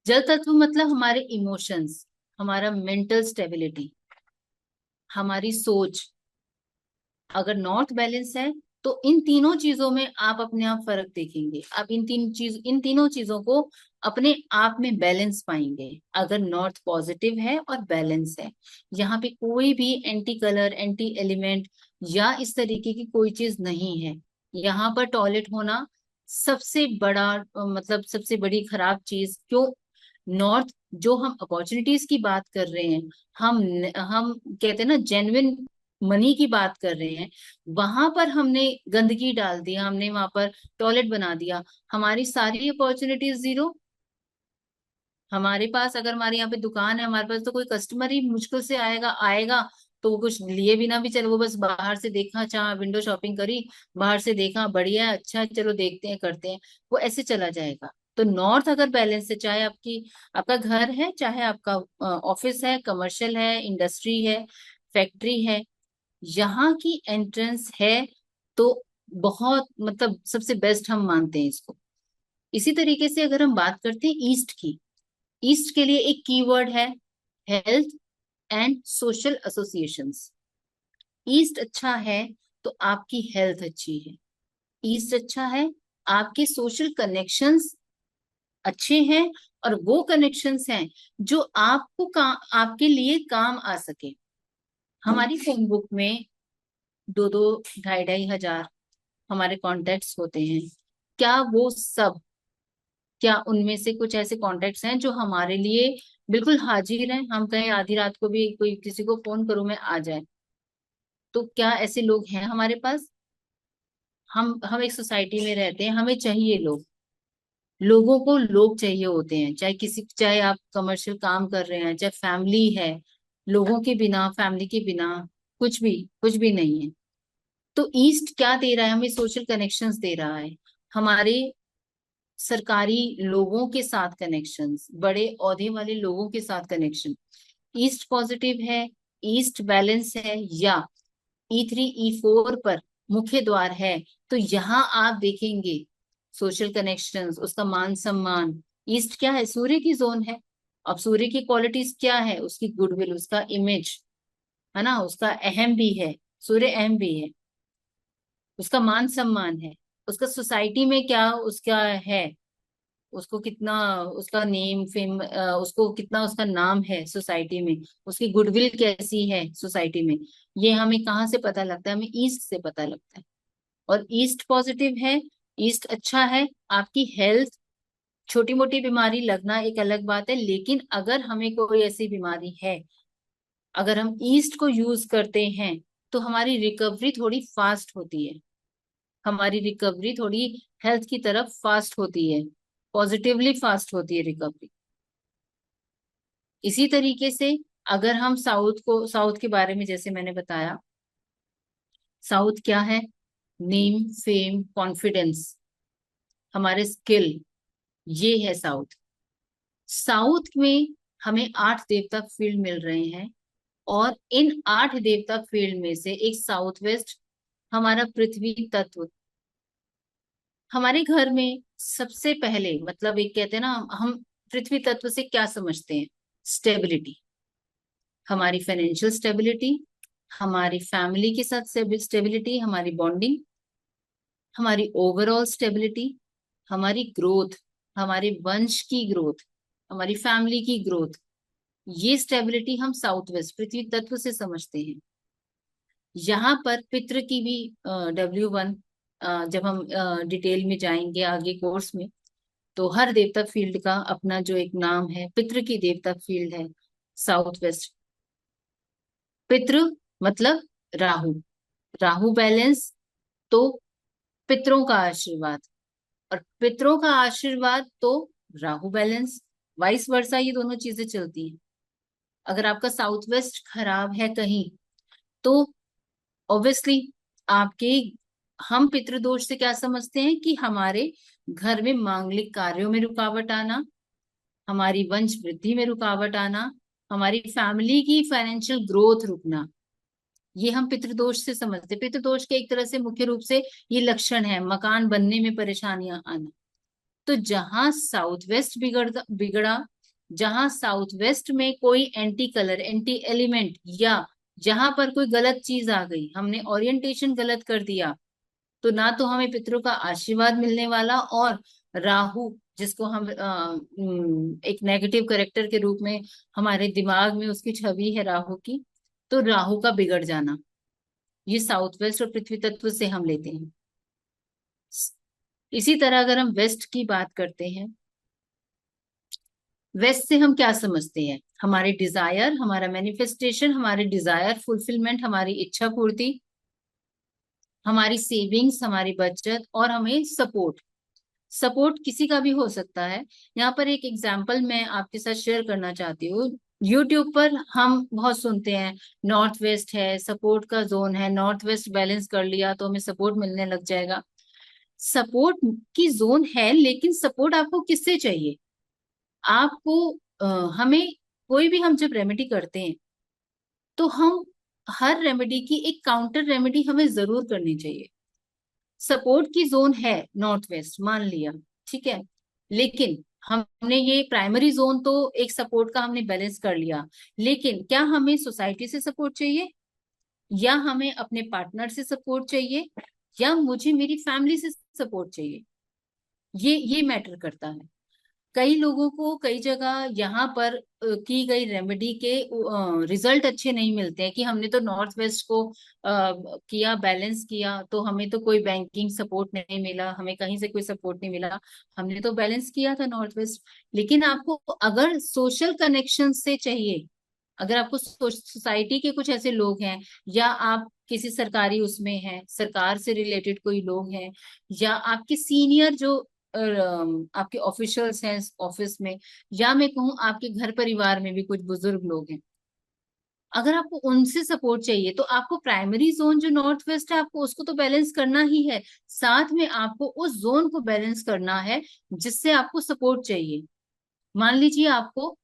B: जल तत्व मतलब हमारे इमोशंस, हमारा मेंटल स्टेबिलिटी, हमारी सोच। अगर नॉर्थ बैलेंस है तो इन तीनों चीजों में आप अपने आप फर्क देखेंगे। आप इन तीनों चीजों को अपने आप में बैलेंस पाएंगे, अगर नॉर्थ पॉजिटिव है और बैलेंस है। यहाँ पे कोई भी एंटी कलर, एंटी एलिमेंट या इस तरीके की कोई चीज नहीं है। यहाँ पर टॉयलेट होना सबसे बड़ा मतलब सबसे बड़ी खराब चीज क्यों? नॉर्थ, जो हम अपॉर्चुनिटीज की बात कर रहे हैं, हम कहते हैं ना जेन्युइन मनी की बात कर रहे हैं, वहां पर हमने गंदगी डाल दी, हमने वहां पर टॉयलेट बना दिया, हमारी सारी अपॉर्चुनिटीज जीरो। हमारे पास अगर हमारे यहाँ पे दुकान है, हमारे पास तो कोई कस्टमर ही मुश्किल से आएगा आएगा, तो वो कुछ लिए बिना भी चलो, वो बस बाहर से देखा, चाह विंडो शॉपिंग करी, बाहर से देखा बढ़िया है, अच्छा है, चलो देखते हैं करते हैं, वो ऐसे चला जाएगा। तो नॉर्थ अगर बैलेंस है, चाहे आपका घर है, चाहे आपका ऑफिस है, कमर्शियल है, इंडस्ट्री है, फैक्ट्री है, यहाँ की एंट्रेंस है, तो बहुत मतलब सबसे बेस्ट हम मानते हैं इसको। इसी तरीके से अगर हम बात करते हैं ईस्ट की, ईस्ट के लिए एक कीवर्ड है health and social associations. East अच्छा है तो आपकी हेल्थ अच्छी है। ईस्ट अच्छा है, आपके सोशल कनेक्शंस अच्छे हैं, और वो कनेक्शंस हैं जो आपके लिए काम आ सके। हमारी फोन बुक में 2-2, 2,500 हमारे कॉन्टेक्ट्स होते हैं। क्या वो सब, क्या उनमें से कुछ ऐसे कॉन्टेक्ट्स हैं जो हमारे लिए बिल्कुल हाजिर हैं? हम कहें आधी रात को भी कोई किसी को फोन करूं मैं आ जाए, तो क्या ऐसे लोग हैं हमारे पास? हम एक सोसाइटी में रहते हैं, हमें चाहिए लोग, लोगों को लोग चाहिए होते हैं, चाहे आप कमर्शियल काम कर रहे हैं, चाहे फैमिली है, लोगों के बिना, फैमिली के बिना कुछ भी नहीं है। तो ईस्ट क्या दे रहा है हमें? सोशल कनेक्शंस दे रहा है, हमारे सरकारी लोगों के साथ कनेक्शंस, बड़े ओहदे वाले लोगों के साथ कनेक्शन। ईस्ट पॉजिटिव है, ईस्ट बैलेंस है, या E3 E4 पर मुख्य द्वार है, तो यहाँ आप देखेंगे सोशल कनेक्शंस, उसका मान सम्मान। ईस्ट क्या है? सूर्य की जोन है। अब सूर्य की क्वालिटीज क्या है? उसकी गुडविल, उसका इमेज, है ना, उसका अहम भी है, सूर्य अहम भी है, उसका मान सम्मान है, उसका सोसाइटी में क्या उसका है, उसको कितना, उसका नेम फेम, उसको कितना उसका नाम है सोसाइटी में, उसकी गुडविल कैसी है सोसाइटी में। ये हमें कहाँ से पता लगता है? हमें ईस्ट से पता लगता है। और ईस्ट पॉजिटिव है, ईस्ट अच्छा है, आपकी हेल्थ, छोटी मोटी बीमारी लगना एक अलग बात है, लेकिन अगर हमें कोई ऐसी बीमारी है, अगर हम ईस्ट को यूज करते हैं, तो हमारी रिकवरी थोड़ी फास्ट होती है, हमारी रिकवरी थोड़ी हेल्थ की तरफ फास्ट होती है, पॉजिटिवली फास्ट होती है रिकवरी। इसी तरीके से अगर हम साउथ के बारे में जैसे मैंने बताया, साउथ क्या है? नेम, फेम, कॉन्फिडेंस, हमारे स्किल, ये है साउथ। साउथ में हमें 8 देवता फील्ड मिल रहे हैं, और इन 8 देवता फील्ड में से एक साउथ वेस्ट, हमारा पृथ्वी तत्व। हमारे घर में सबसे पहले, मतलब एक कहते हैं ना, हम पृथ्वी तत्व से क्या समझते हैं? स्टेबिलिटी, हमारी फाइनेंशियल स्टेबिलिटी, हमारी फैमिली के साथ स्टेबिलिटी, हमारी बॉन्डिंग, हमारी ओवरऑल स्टेबिलिटी, हमारी ग्रोथ, हमारे वंश की ग्रोथ, हमारी फैमिली की ग्रोथ, ये स्टेबिलिटी हम साउथ वेस्ट पृथ्वी तत्व से समझते हैं। यहाँ पर पितृ की भी W1, जब हम डिटेल में जाएंगे आगे कोर्स में, तो हर देवता फील्ड का अपना जो एक नाम है, पितृ की देवता फील्ड है साउथ वेस्ट। पितृ मतलब राहु, राहु बैलेंस, तो पितरों का आशीर्वाद, और पितरों का आशीर्वाद तो राहु बैलेंस, वाइस वर्सा, ये दोनों चीजें चलती हैं। अगर आपका साउथ वेस्ट खराब है कहीं, तो ऑब्वियसली आपके, हम पितृदोष से क्या समझते हैं कि हमारे घर में मांगलिक कार्यों में रुकावट आना, हमारी वंश वृद्धि में रुकावट आना, हमारी फैमिली की फाइनेंशियल ग्रोथ रुकना, ये हम पितृदोष से समझते हैं। पितृदोष के एक तरह से मुख्य रूप से ये लक्षण है, मकान बनने में परेशानियां आना। तो जहां साउथ वेस्ट बिगड़ा, जहां साउथ वेस्ट में कोई एंटी कलर, एंटी एलिमेंट, या जहां पर कोई गलत चीज आ गई, हमने ओरिएंटेशन गलत कर दिया, तो ना तो हमें पितरों का आशीर्वाद मिलने वाला, और राहु, जिसको हम एक नेगेटिव करेक्टर के रूप में हमारे दिमाग में उसकी छवि है राहु की, तो राहु का बिगड़ जाना, ये साउथ वेस्ट और पृथ्वी तत्व से हम लेते हैं। इसी तरह अगर हम वेस्ट की बात करते हैं, वेस्ट से हम क्या समझते हैं? हमारे डिजायर, हमारा मैनिफेस्टेशन, हमारे डिजायर फुलफिलमेंट, हमारी इच्छा पूर्ति, हमारी सेविंग्स, हमारी बचत, और हमें सपोर्ट। सपोर्ट किसी का भी हो सकता है। यहाँ पर एक एग्जांपल मैं आपके साथ शेयर करना चाहती हूँ। यूट्यूब पर हम बहुत सुनते हैं, नॉर्थ वेस्ट है, सपोर्ट का जोन है, नॉर्थ वेस्ट बैलेंस कर लिया तो हमें सपोर्ट मिलने लग जाएगा। सपोर्ट की जोन है, लेकिन सपोर्ट आपको किससे चाहिए? आपको अ, हमें, कोई भी हम जब रेमेडी करते हैं, तो हम हर रेमेडी की एक काउंटर रेमेडी हमें जरूर करनी चाहिए। सपोर्ट की जोन है नॉर्थ वेस्ट, मान लिया, ठीक है, लेकिन हमने ये प्राइमरी जोन तो एक सपोर्ट का हमने बैलेंस कर लिया, लेकिन क्या हमें सोसाइटी से सपोर्ट चाहिए, या हमें अपने पार्टनर से सपोर्ट चाहिए, या मुझे मेरी फैमिली से सपोर्ट चाहिए? ये मैटर करता है। कई लोगों को कई जगह यहाँ पर की गई रेमेडी के रिजल्ट अच्छे नहीं मिलते हैं, कि हमने तो नॉर्थ वेस्ट को किया, बैलेंस किया, तो हमें तो कोई बैंकिंग सपोर्ट नहीं मिला, हमें कहीं से कोई सपोर्ट नहीं मिला, हमने तो बैलेंस किया था नॉर्थ वेस्ट। लेकिन आपको अगर सोशल कनेक्शन से चाहिए, अगर आपको सोसाइटी के कुछ ऐसे लोग हैं, या आप किसी सरकारी उसमें हैं, सरकार से रिलेटेड कोई लोग हैं, या आपके सीनियर जो आपके ऑफिशियल्स हैं ऑफिस में, या मैं कहूँ आपके घर परिवार में भी कुछ बुजुर्ग लोग हैं, अगर आपको उनसे सपोर्ट चाहिए, तो आपको प्राइमरी जोन जो नॉर्थ वेस्ट है, आपको उसको तो बैलेंस करना ही है, साथ में आपको उस जोन को बैलेंस करना है जिससे आपको सपोर्ट चाहिए। मान लीजिए आपको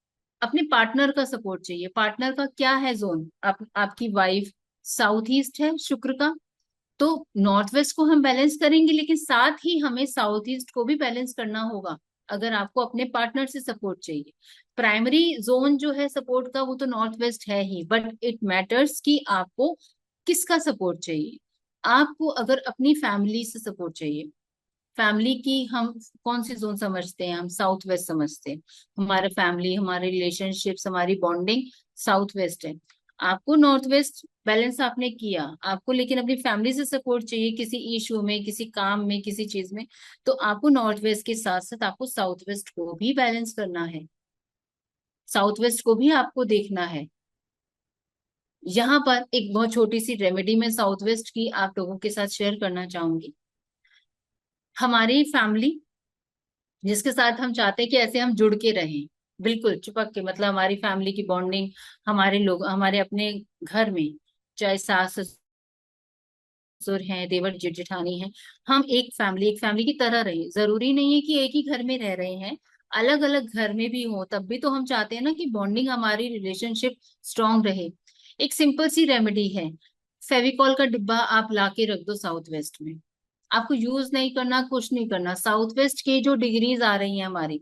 B: अपने पार्टनर का सपोर्ट चाहिए। पार्टनर का क्या है जोन? आपकी वाइफ, साउथ ईस्ट है शुक्र का, तो नॉर्थ वेस्ट को हम बैलेंस करेंगे, लेकिन साथ ही हमें साउथ ईस्ट को भी बैलेंस करना होगा, अगर आपको अपने पार्टनर से सपोर्ट चाहिए। प्राइमरी जोन जो है सपोर्ट का, वो तो नॉर्थ वेस्ट है ही, बट इट मैटर्स कि आपको किसका सपोर्ट चाहिए। आपको अगर अपनी फैमिली से सपोर्ट चाहिए, फैमिली की हम कौन सी जोन समझते हैं? हम साउथ वेस्ट समझते हैं। हमारा फैमिली, हमारे रिलेशनशिप्स, हमारी बॉन्डिंग साउथ वेस्ट है। आपको नॉर्थ वेस्ट बैलेंस आपने किया, आपको लेकिन अपनी फैमिली से सपोर्ट चाहिए किसी इशू में, किसी काम में, किसी चीज में, तो आपको नॉर्थ वेस्ट के साथ साथ आपको साउथ वेस्ट को भी बैलेंस करना है, साउथ वेस्ट को भी आपको देखना है। यहाँ पर एक बहुत छोटी सी रेमेडी में साउथ वेस्ट की आप लोगों के साथ शेयर करना चाहूंगी। हमारी फैमिली जिसके साथ हम चाहते हैं कि ऐसे हम जुड़ के रहें, बिल्कुल चिपक के, मतलब हमारी फैमिली की बॉन्डिंग, हमारे लोग, हमारे अपने घर में, चाहे सास ससुर हैं, देवर जेठानी हैं, हम एक फैमिली की तरह रहे। जरूरी नहीं है कि एक ही घर में रह रहे हैं, अलग अलग घर में भी हो, तब भी तो हम चाहते हैं ना कि बॉन्डिंग, हमारी रिलेशनशिप स्ट्रांग रहे। एक सिंपल सी रेमेडी है, फेविकॉल का डिब्बा आप ला के रख दो साउथ वेस्ट में। आपको यूज नहीं करना, कुछ नहीं करना। साउथ वेस्ट की जो डिग्रीज आ रही हैं हमारी,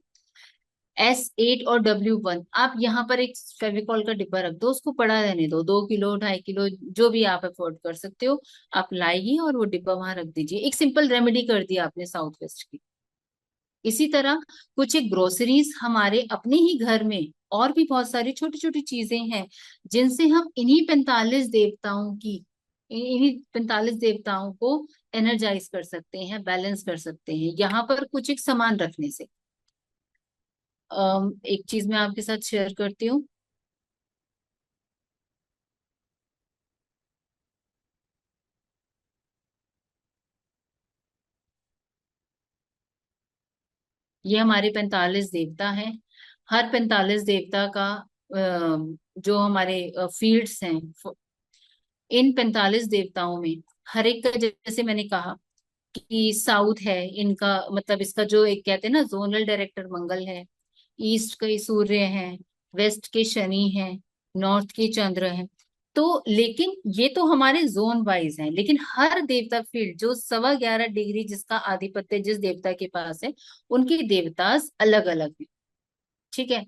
B: S8 और W1, आप यहाँ पर एक फेविकॉल का डिब्बा रख दो, उसको पड़ा रहने दो, 2 किलो 2.5 किलो जो भी आप अफोर्ड कर सकते हो, आप लाइए और वो डिब्बा वहां रख दीजिए। एक सिंपल रेमेडी कर दी आपने साउथ वेस्ट की। इसी तरह कुछ एक ग्रोसरीज हमारे अपने ही घर में, और भी बहुत सारी छोटी छोटी चीजें हैं जिनसे हम इन्हीं 45 देवताओं की, इन्हीं 45 देवताओं को एनर्जाइज कर सकते हैं, बैलेंस कर सकते हैं यहाँ पर कुछ एक सामान रखने से। एक चीज मैं आपके साथ शेयर करती हूँ। ये हमारे 45 देवता हैं। हर 45 देवता का जो हमारे फील्ड्स हैं, इन 45 देवताओं में हर एक का, जैसे मैंने कहा कि साउथ है इनका, मतलब इसका जो एक कहते हैं ना जोनल डायरेक्टर मंगल है, ईस्ट के सूर्य हैं, वेस्ट के शनि हैं, नॉर्थ के चंद्र हैं। तो लेकिन ये तो हमारे जोन वाइज हैं, लेकिन हर देवता फील्ड जो 11.25 डिग्री जिसका आधिपत्य जिस देवता के पास है, उनकी देवतास अलग अलग है। ठीक है,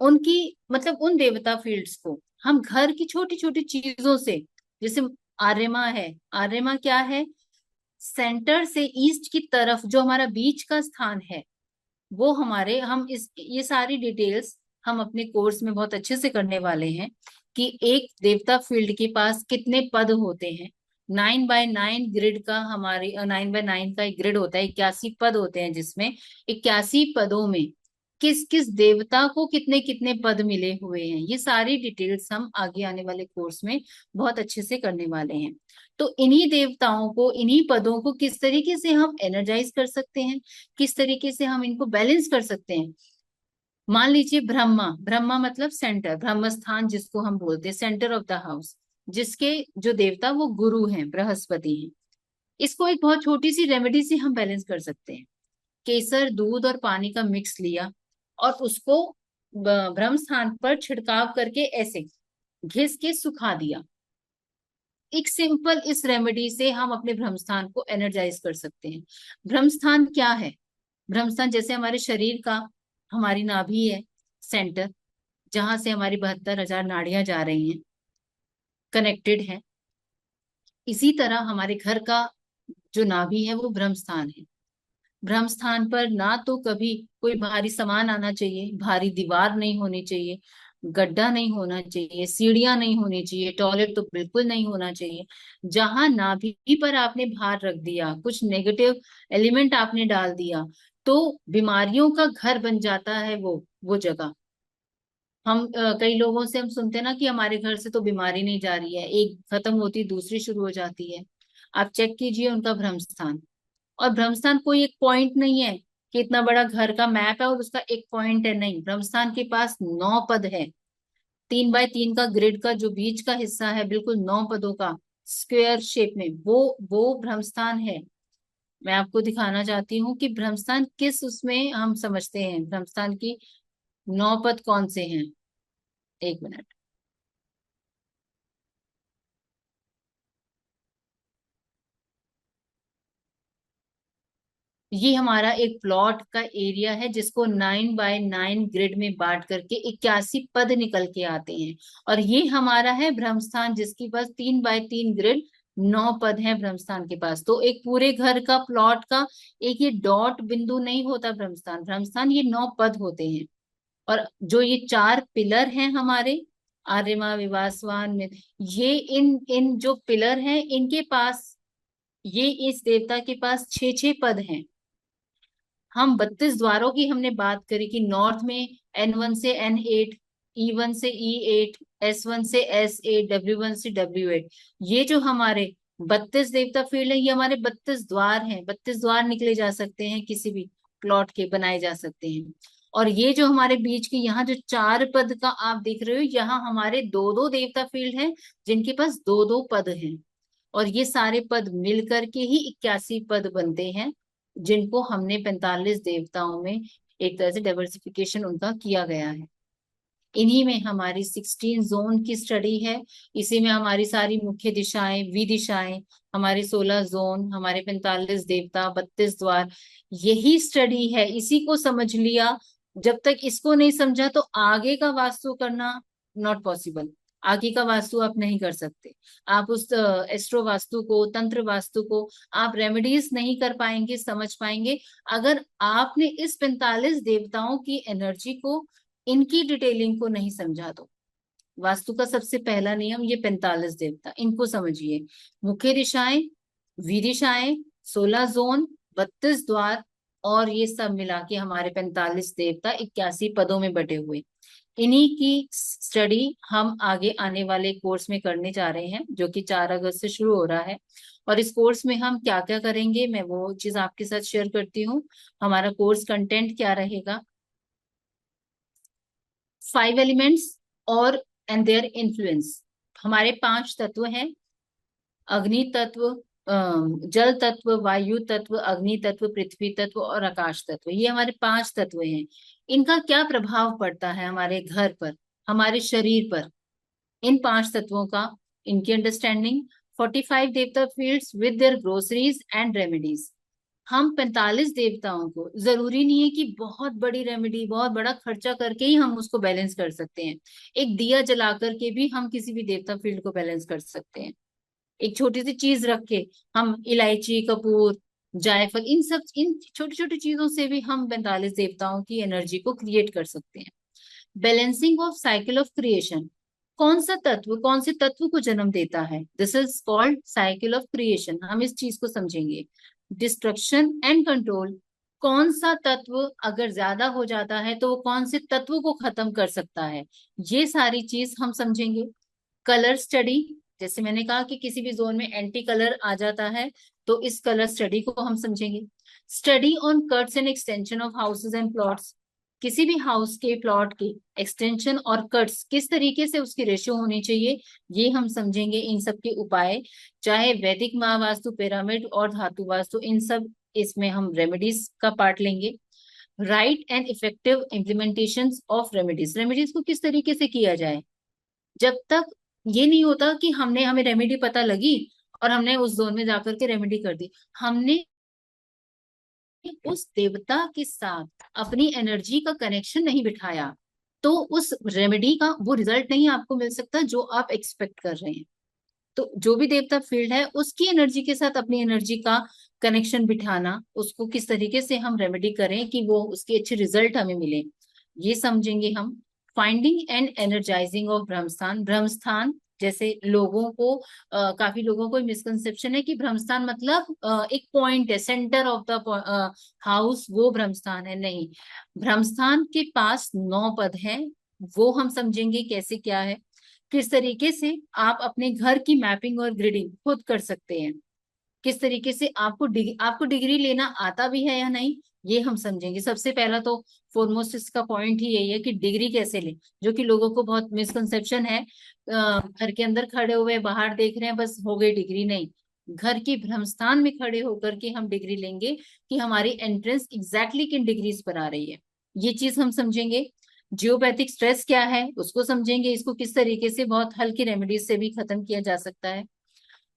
B: उनकी मतलब उन देवता फील्ड्स को हम घर की छोटी छोटी चीजों से, जैसे आर्यमा है, आर्यमा क्या है, सेंटर से ईस्ट की तरफ जो हमारा बीच का स्थान है, वो हमारे, हम इस ये सारी डिटेल्स हम अपने कोर्स में बहुत अच्छे से करने वाले हैं कि एक देवता फील्ड के पास कितने पद होते हैं। 9x9 ग्रिड का, हमारे 9x9 का एक ग्रिड होता है, 81 पद होते हैं, जिसमें 81 पदों में किस किस देवता को कितने कितने पद मिले हुए हैं, ये सारी डिटेल्स हम आगे आने वाले कोर्स में बहुत अच्छे से करने वाले हैं। तो इन्हीं देवताओं को, इन्हीं पदों को किस तरीके से हम एनर्जाइज कर सकते हैं, किस तरीके से हम इनको बैलेंस कर सकते हैं। मान लीजिए ब्रह्मा, ब्रह्मा मतलब सेंटर, ब्रह्म स्थान जिसको हम बोलते हैं, सेंटर ऑफ द हाउस, जिसके जो देवता वो गुरु हैं, बृहस्पति हैं। इसको एक बहुत छोटी सी रेमेडी से हम बैलेंस कर सकते हैं। केसर, दूध और पानी का मिक्स लिया और उसको ब्रह्म स्थान पर छिड़काव करके ऐसे घिस के सुखा दिया। एक सिंपल इस रेमेडी से हम अपने ब्रह्म स्थान को एनर्जाइज कर सकते हैं। ब्रह्म स्थान क्या है? ब्रह्म स्थान जैसे हमारे शरीर का, हमारी नाभि है सेंटर, जहां से हमारी 72,000 नाड़ियां जा रही हैं, कनेक्टेड है। इसी तरह हमारे घर का जो नाभि है वो ब्रह्म स्थान है। ब्रह्म स्थान पर ना तो कभी कोई भारी सामान आना चाहिए, भारी दीवार नहीं होनी चाहिए, गड्ढा नहीं होना चाहिए, सीढ़ियां नहीं होनी चाहिए, टॉयलेट तो बिल्कुल नहीं होना चाहिए। जहां नाभि पर आपने भार रख दिया, कुछ नेगेटिव एलिमेंट आपने डाल दिया, तो बीमारियों का घर बन जाता है वो जगह। हम कई लोगों से हम सुनते हैं ना कि हमारे घर से तो बीमारी नहीं जा रही है, एक खत्म होती दूसरी शुरू हो जाती है। आप चेक कीजिए उनका ब्रह्म स्थान। और ब्रह्मस्थान कोई एक पॉइंट नहीं है कि इतना बड़ा घर का मैप है और उसका एक पॉइंट है, नहीं। ब्रह्मस्थान के पास 9 पद है। 3x3 का ग्रिड का जो बीच का हिस्सा है, बिल्कुल 9 पदों का स्क्वायर शेप में, वो ब्रह्मस्थान है। मैं आपको दिखाना चाहती हूँ कि ब्रह्मस्थान किस उसमें हम समझते हैं, ब्रह्मस्थान की 9 पद कौन से हैं। एक मिनट। ये हमारा एक प्लॉट का एरिया है जिसको 9x9 ग्रिड में बांट करके 81 पद निकल के आते हैं। और ये हमारा है ब्रह्मस्थान, जिसके पास 3x3 ग्रिड, 9 पद है ब्रह्मस्थान के पास। तो एक पूरे घर का प्लॉट का एक ये डॉट बिंदु नहीं होता ब्रह्मस्थान, ब्रह्मस्थान ये 9 पद होते हैं। और जो ये 4 पिलर हैं हमारे, आर्यमा, विवासवान में, ये इन इन जो पिलर हैं इनके पास, ये इस देवता के पास 6 6 पद हैं। हम 32 द्वारों की हमने बात करी कि नॉर्थ में N1 से N8, E1 से E8, S1 से S8, W1 से W8, ये जो हमारे 32 देवता फील्ड है, ये हमारे 32 द्वार हैं। 32 द्वार निकले जा सकते हैं, किसी भी प्लॉट के बनाए जा सकते हैं। और ये जो हमारे बीच के यहाँ जो 4 पद का आप देख रहे हो, यहाँ हमारे 2 2 देवता फील्ड हैं जिनके पास 2 2 पद हैं। और ये सारे पद मिलकर के ही 81 पद बनते हैं, जिनको हमने 45 देवताओं में एक तरह से डाइवर्सिफिकेशन उनका किया गया है। इन्हीं में हमारी 16 जोन की स्टडी है। इसी में हमारी सारी मुख्य दिशाएं, विदिशाएं, हमारे 16 जोन, हमारे 45 देवता, 32 द्वार, यही स्टडी है। इसी को समझ लिया, जब तक इसको नहीं समझा तो आगे का वास्तु करना नॉट पॉसिबल। आगे का वास्तु आप नहीं कर सकते। आप उस एस्ट्रो वास्तु को, तंत्र वास्तु को आप रेमेडीज नहीं कर पाएंगे, समझ पाएंगे, अगर आपने इस 45 देवताओं की एनर्जी को, इनकी डिटेलिंग को नहीं समझा। तो वास्तु का सबसे पहला नियम ये 45 देवता, इनको समझिए। मुख्य दिशाएं, विदिशाएं, 16 जोन, 32 द्वार, और ये सब मिला के हमारे 45 देवता 81 पदों में बटे हुए। इन्हीं की स्टडी हम आगे आने वाले कोर्स में करने जा रहे हैं, जो कि 4 अगस्त से शुरू हो रहा है। और इस कोर्स में हम क्या क्या करेंगे, मैं वो चीज आपके साथ शेयर करती हूँ। हमारा कोर्स कंटेंट क्या रहेगा, 5 एलिमेंट्स और एंड देयर इन्फ्लुएंस। हमारे 5 तत्व हैं, अग्नि तत्व, जल तत्व, वायु तत्व, अग्नि तत्व, पृथ्वी तत्व और आकाश तत्व। ये हमारे 5 तत्व हैं। इनका क्या प्रभाव पड़ता है हमारे घर पर, हमारे शरीर पर, इन 5 तत्वों का, इनकी अंडरस्टैंडिंग। 45 देवता fields with their groceries and remedies. हम 45 देवताओं को, जरूरी नहीं है कि बहुत बड़ी रेमेडी, बहुत बड़ा खर्चा करके ही हम उसको बैलेंस कर सकते हैं। एक दिया जला करके भी हम किसी भी देवता फील्ड को बैलेंस कर सकते हैं। एक छोटी सी चीज रख के हम इलायची, कपूर, जायफल, इन छोटी छोटी चीजों से भी हम 45 देवताओं की एनर्जी को क्रिएट कर सकते हैं। Balancing of cycle of creation. कौन सा तत्व कौन से तत्व को जन्म देता है, this is called cycle of creation. हम इस चीज को समझेंगे। Destruction and control. कौन सा तत्व अगर ज्यादा हो जाता है तो वो कौन से तत्व को खत्म कर सकता है, ये सारी चीज हम समझेंगे। कलर स्टडी, जैसे मैंने कहा कि किसी भी जोन में एंटी कलर आ जाता है, तो इस कलर स्टडी को हम समझेंगे। Study on cuts and extension of houses and plots. किसी भी हाउस के प्लॉट के एक्सटेंशन और कट्स किस तरीके से उसकी रेशियो होनी चाहिए, ये हम समझेंगे। इन सब के उपाय, चाहे वैदिक महावास्तु, पिरामिड और धातु वास्तु, इन सब इसमें हम रेमेडीज का पार्ट लेंगे। Right and effective implementation of remedies. Remedies को किस तरीके से किया जाए, जब तक ये नहीं होता कि हमें रेमेडी पता लगी और हमने उस जोन में जाकर के रेमेडी कर दी, हमने उस देवता के साथ अपनी एनर्जी का कनेक्शन नहीं बिठाया, तो उस रेमेडी का वो रिजल्ट नहीं आपको मिल सकता जो आप एक्सपेक्ट कर रहे हैं। तो जो भी देवता फील्ड है, उसकी एनर्जी के साथ अपनी एनर्जी का कनेक्शन बिठाना, उसको किस तरीके से हम रेमेडी करें कि वो उसके अच्छे रिजल्ट हमें मिले, ये समझेंगे हम। फाइंडिंग एंड एनर्जाइजिंग ऑफ ब्रह्मस्थान। ब्रह्मस्थान, जैसे लोगों को काफी लोगों को मिसकंसेप्शन है कि ब्रह्मस्थान मतलब एक पॉइंट है, सेंटर ऑफ द हाउस, वो ब्रह्मस्थान है। नहीं, ब्रह्मस्थान के पास 9 पद हैं, वो हम समझेंगे कैसे क्या है। किस तरीके से आप अपने घर की मैपिंग और ग्रिडिंग खुद कर सकते हैं, किस तरीके से आपको डिग्री लेना आता भी है या नहीं, ये हम समझेंगे। सबसे पहला तो फोरमोस्ट इसका पॉइंट ही यही है कि डिग्री कैसे लें, जो कि लोगों को बहुत मिसकंसेप्शन है। घर के अंदर खड़े हुए बाहर देख रहे हैं, बस हो गई डिग्री, नहीं। घर की ब्रह्मस्थान में खड़े होकर के हम डिग्री लेंगे कि हमारी एंट्रेंस एग्जैक्टली किन डिग्रीज पर आ रही है, ये चीज हम समझेंगे। जियोपैथिक स्ट्रेस क्या है उसको समझेंगे, इसको किस तरीके से बहुत हल्की रेमेडीज से भी खत्म किया जा सकता है।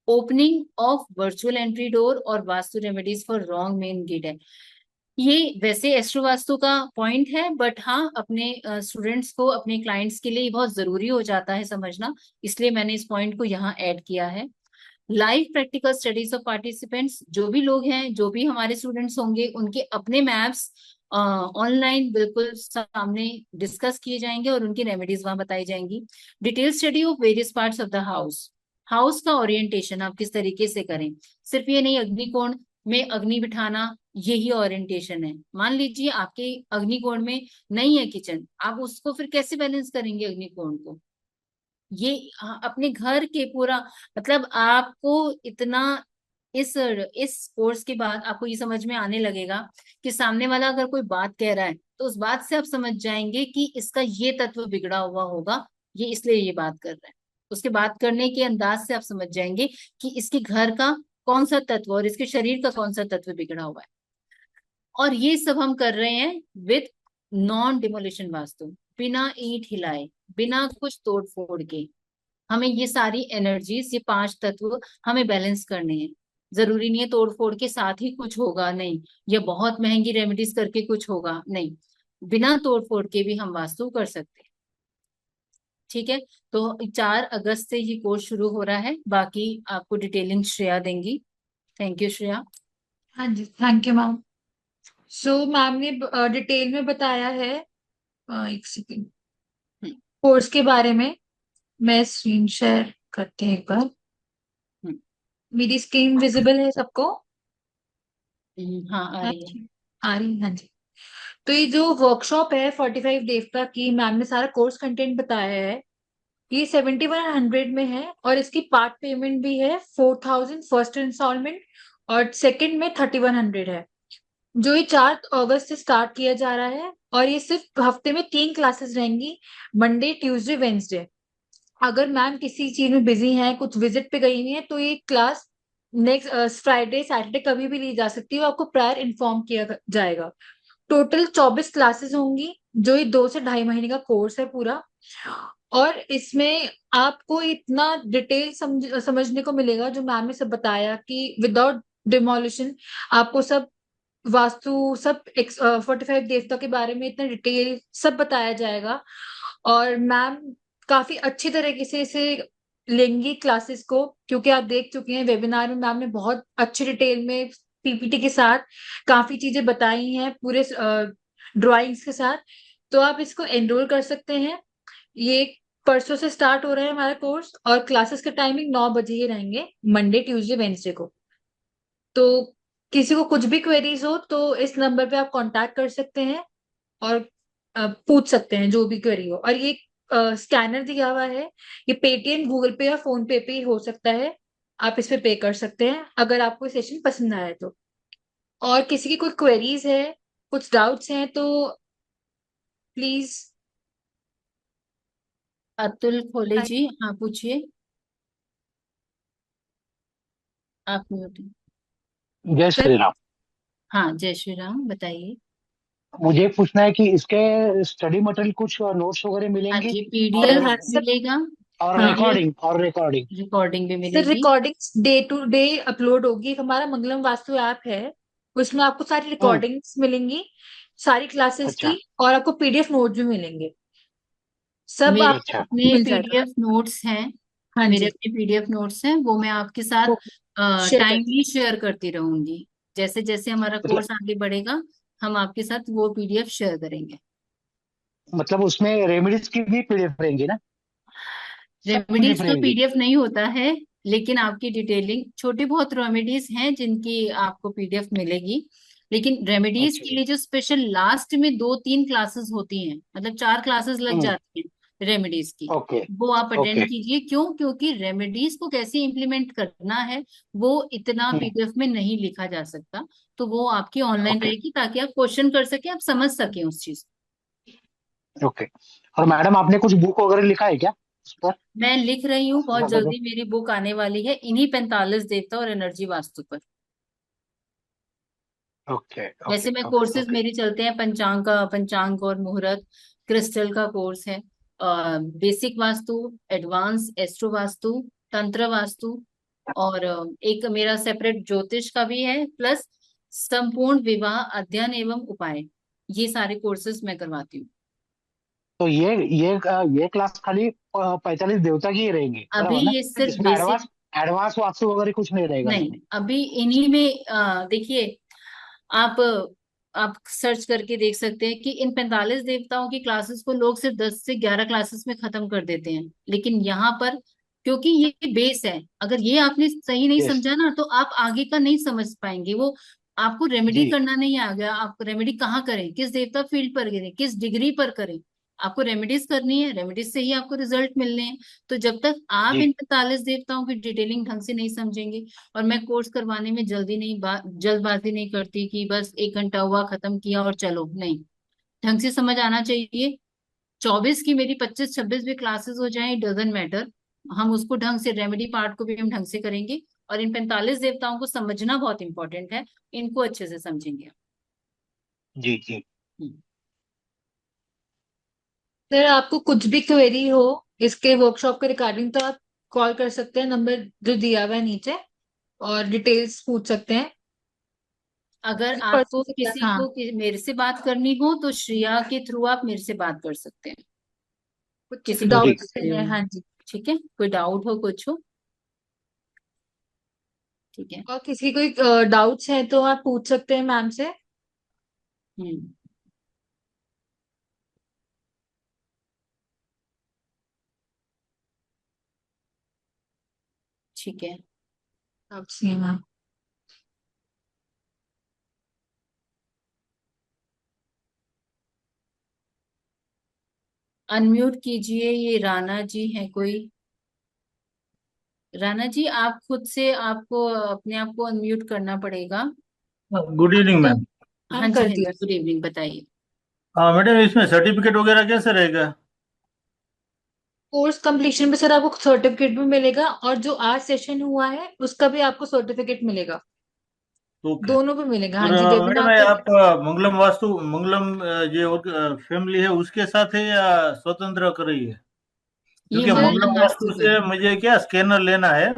B: Opening of virtual entry door और vastu remedies for wrong main gate है। ये वैसे एस्ट्रो वास्तु का पॉइंट है, बट हाँ, अपने स्टूडेंट्स को, अपने क्लाइंट्स के लिए बहुत जरूरी हो जाता है समझना, इसलिए मैंने इस पॉइंट को यहाँ ऐड किया है। Live practical studies of participants, जो भी लोग हैं, जो भी हमारे स्टूडेंट्स होंगे, उनके अपने मैप्स ऑनलाइन बिल्कुल सामने डिस्कस किए जाएंगे और उनकी रेमेडीज वहां बताई जाएंगी। Detail study of various parts of the house. House का ओरिएंटेशन आप किस तरीके से करें, सिर्फ ये नहीं अग्निकोण में अग्नि बिठाना यही ओरिएंटेशन है। मान लीजिए आपके अग्निकोण में नहीं है किचन, आप उसको फिर कैसे बैलेंस करेंगे अग्निकोण को, ये अपने घर के पूरा, मतलब आपको इतना इस कोर्स के बाद आपको ये समझ में आने लगेगा कि सामने वाला अगर कोई बात कह रहा है तो उस बात से आप समझ जाएंगे कि इसका ये तत्व बिगड़ा हुआ होगा, ये इसलिए ये बात कर रहा है। उसके बात करने के अंदाज से आप समझ जाएंगे कि इसके घर का कौन सा तत्व और इसके शरीर का कौन सा तत्व बिगड़ा हुआ है। और ये सब हम कर रहे हैं विद नॉन डिमोलिशन वास्तु, बिना ईंट हिलाए, बिना कुछ तोड़ फोड़ के। हमें ये सारी एनर्जीज, ये पांच तत्व हमें बैलेंस करने हैं। जरूरी नहीं है तोड़ फोड़ के साथ ही कुछ होगा, नहीं, या बहुत महंगी रेमेडीज करके कुछ होगा, नहीं, बिना तोड़ फोड़ के भी हम वास्तु कर सकते हैं। ठीक है, तो 4 अगस्त से ये कोर्स शुरू हो रहा है, बाकी आपको डिटेलिंग श्रेया देंगी। Thank you Shreya.
A: हाँ जी, thank you ma'am. So ma'am ने डिटेल में बताया है। एक सेकेंड,
B: हम्म,
A: कोर्स के बारे में मैं स्क्रीन शेयर करती हूँ एक बार।
B: हम्म,
A: मेरी स्क्रीन विजिबल है सबको?
B: हाँ आ
A: हाँ
B: रही है।
A: जी, आ रही है, हाँ जी। तो ये जो वर्कशॉप है 45 डेज का, की मैम ने सारा कोर्स कंटेंट बताया है, ये 7100 में है। और इसकी पार्ट पेमेंट भी है 4000 फर्स्ट इंस्टॉलमेंट, और सेकंड में 3100 है। जो ये 4 अगस्त से स्टार्ट किया जा रहा है, और ये सिर्फ हफ्ते में 3 क्लासेस रहेंगी, मंडे ट्यूसडे वेंसडे। अगर मैम किसी चीज में बिजी हैं, कुछ विजिट पे गई हुई है, तो ये क्लास नेक्स्ट फ्राइडे सैटरडे कभी भी ली जा सकती है, और आपको प्रायर इन्फॉर्म किया जाएगा। टोटल 24 क्लासेस होंगी, जो ये 2 से ढाई महीने का कोर्स है पूरा। और इसमें आपको इतना डिटेल समझने को मिलेगा, जो मैम ने सब बताया कि विदाउट डिमोलिशन आपको सब वास्तु, सब 45 देवता के बारे में इतना डिटेल सब बताया जाएगा। और मैम काफी अच्छी तरीके से इसे लेंगी क्लासेस को, क्योंकि आप देख चुके हैं वेबिनार में मैम ने बहुत अच्छी डिटेल में पीपीटी के साथ काफी चीजें बताई हैं, पूरे ड्राइंग्स के साथ। तो आप इसको एनरोल कर सकते हैं। ये परसों से स्टार्ट हो रहा है हमारा कोर्स, और क्लासेस का टाइमिंग 9 बजे ही रहेंगे, मंडे ट्यूसडे वेंसडे को। तो किसी को कुछ भी क्वेरीज हो तो इस नंबर पे आप कांटेक्ट कर सकते हैं, और पूछ सकते हैं जो भी क्वेरी हो। और ये स्कैनर दिया हुआ है, ये पेटीएम, गूगल पे या फोन पे ही हो सकता है। आप इस पे पे कर सकते हैं अगर आपको सेशन पसंद आया तो। और किसी की कोई क्वेरीज है, कुछ डाउट्स हैं, तो प्लीज।
B: अतुल खोले जी, हाँ पूछिए, आप म्यूट हैं।
C: जय
A: सर,
C: श्री राम।
B: हाँ जय श्री राम, बताइए।
C: मुझे पूछना है कि इसके स्टडी मटेरियल कुछ नोट्स वगैरह
B: हाँ
C: मिलेंगी?
B: जी,
C: और
A: सर,
B: पीडीएफ
A: हाँ सर।
B: मिलेगा,
C: और
A: हाँ
B: पीडीएफ
C: रिकॉर्डिंग।
B: रिकॉर्डिंग भी
A: सर,
B: मिलेगी।
A: Recordings day to day upload होगी। एक हमारा मंगलम वास्तु ऐप है, उसमें आपको सारी
C: हम्म।
A: रिकॉर्डिंग्स मिलेंगी, सारी क्लासेस
C: अच्छा।
A: की, और आपको पीडीएफ नोट भी मिलेंगे। सब
B: मेरे
A: आपको
C: अच्छा।
B: अपने
A: मिल जाएगा।
B: पीडीएफ नोट्स हैं,
A: हाँ
B: मेरे
A: जी,
B: अपने पीडीएफ नोट्स हैं, वो मैं आपके साथ
A: तो शेयर कर
B: टाइमली
A: दीजिए।
B: शेयर करती रहूंगी। जैसे जैसे हमारा
C: मतलब
B: कोर्स आगे बढ़ेगा, हम आपके साथ वो पीडीएफ शेयर करेंगे।
C: मतलब उसमें रेमेडीज की भी पीडीएफ रहेंगी ना? सब पीडीएफ
B: रेमेडीज का
C: रहेंगी?
B: पीडीएफ नहीं होता है, लेकिन आपकी डिटेलिंग, छोटी बहुत रेमेडीज हैं जिनकी आपको पीडीएफ मिलेगी। लेकिन रेमेडीज
C: अच्छा
B: के
C: जी।
B: लिए जो स्पेशल लास्ट में 2-3 क्लासेस होती हैं, मतलब 4 क्लासेस लग
C: हम्म।
B: जाती हैं रेमेडीज की,
C: ओके।
B: वो आप अटेंड
C: ओके।
B: कीजिए। क्यों? क्योंकि रेमेडीज को कैसे इम्प्लीमेंट करना है वो इतना
C: हम्म।
B: पीडीएफ में नहीं लिखा जा सकता। तो वो आपकी ऑनलाइन
C: ओके।
B: रहेगी, ताकि आप क्वेश्चन कर सके, आप समझ सके उस चीज।
C: ओके। और मैडम आपने कुछ बुक वगैरह लिखा है क्या उस पर?
B: मैं लिख रही हूँ, बहुत
C: मतलब।
B: जल्दी मेरी बुक आने वाली है इन्हीं 45 देवता और एनर्जी वास्तु पर।
C: ओके
B: वैसे
C: ओके
B: मैं
C: ओके
B: कोर्सेज
C: ओके।
B: मेरे चलते हैं, पंचांग का, पंचांग और मुहूर्त, क्रिस्टल का कोर्स है, basic vastu, advance astro vastu, तंत्र वास्तु, और एक मेरा सेपरेट ज्योतिष का भी है, प्लस संपूर्ण विवाह अध्ययन एवं उपाय। ये सारे कोर्सेज मैं करवाती हूँ।
C: तो ये क्लास खाली 45 देवता की ही रहेंगी,
B: अभी
C: बराबर ना?
B: ये सिर्फ
C: इसमें
B: बेसिक,
C: एडवांस एडवांस वास्तु वगैरह कुछ नहीं रहेगा
B: नहीं,
C: इसमें?
B: अभी इन्हीं में देखिए, आप आप सर्च करके देख सकते हैं कि इन 45 देवताओं की क्लासेस को लोग सिर्फ 10 से 11 क्लासेस में खत्म कर देते हैं। लेकिन यहाँ पर, क्योंकि ये बेस है, अगर ये आपने सही नहीं
C: यस।
B: समझा ना, तो आप आगे का नहीं समझ पाएंगे। वो आपको रेमेडी
C: जी।
B: करना नहीं आ गया, आप रेमेडी कहाँ करें, किस देवता फील्ड पर करें, किस डिग्री पर करें, आपको रेमेडीज करनी है, रेमेडीज से ही आपको रिजल्ट मिलने हैं। तो जब तक आप
C: जी।
B: इन 45 देवताओं की डिटेलिंग ढंग से नहीं समझेंगे, और मैं कोर्स करवाने में जल्दी नहीं, जल्दबाजी नहीं करती कि बस 1 घंटा हुआ खत्म किया और चलो, नहीं, ढंग से समझ आना चाहिए। 24 की मेरी 25-26 भी क्लासेस हो जाए, डजेंट मैटर, हम उसको ढंग से, रेमेडी पार्ट को भी हम ढंग से करेंगे, और इन 45 देवताओं को समझना बहुत इंपॉर्टेंट है, इनको अच्छे से समझेंगे।
C: जी जी।
B: हम्म।
A: सर आपको कुछ भी क्वेरी हो इसके वर्कशॉप के रिगार्डिंग तो आप कॉल कर सकते हैं, नंबर जो दिया हुआ है नीचे, और डिटेल्स पूछ सकते हैं।
B: अगर आपको
A: पर्सनल
B: किसी
A: हाँ,
B: को मेरे से बात करनी हो तो श्रेया के थ्रू आप मेरे से बात कर सकते हैं,
A: कुछ
B: किसी को
C: जी
A: डाउट्स
B: पूछते
A: है
B: हो।
A: हाँ जी।
B: ठीक है, कोई डाउट हो कुछ हो, ठीक है।
A: और किसी कोई डाउट्स है तो आप पूछ सकते हैं मैम से।
B: हम्म। ठीक है।
A: डाउट्स नहीं है मैम।
B: अनम्यूट कीजिए, ये राणा जी हैं कोई। राणा जी, आप खुद से आपको अपने आप को अनम्यूट करना पड़ेगा।
D: गुड इवनिंग
A: कर,
D: मैम।
B: हाँ
A: हम
B: जी,
A: कर
B: हाँ जी,
A: दिया।
B: गुड इवनिंग, बताइए।
D: हाँ मैडम, इसमें सर्टिफिकेट वगैरह कैसे रहेगा?
A: कोर्स कंप्लीशन पे सर आपको सर्टिफिकेट भी मिलेगा, और जो आज सेशन हुआ है उसका भी आपको सर्टिफिकेट मिलेगा।
D: ओके।
A: दोनों भी मिलेगा हाँ
D: और
A: जी,
D: मैडम
A: वेबिनार
D: ये
A: का भी।
D: आप मंगलम वास्तु मंगलम जो फैमिली है उसके साथ है या स्वतंत्र कर रही है?
B: ये
D: क्योंकि
A: सर
D: मंगलम
B: मंगलम
D: वास्तु
B: वास्तु है।
D: से मुझे क्या स्कैनर लेना है,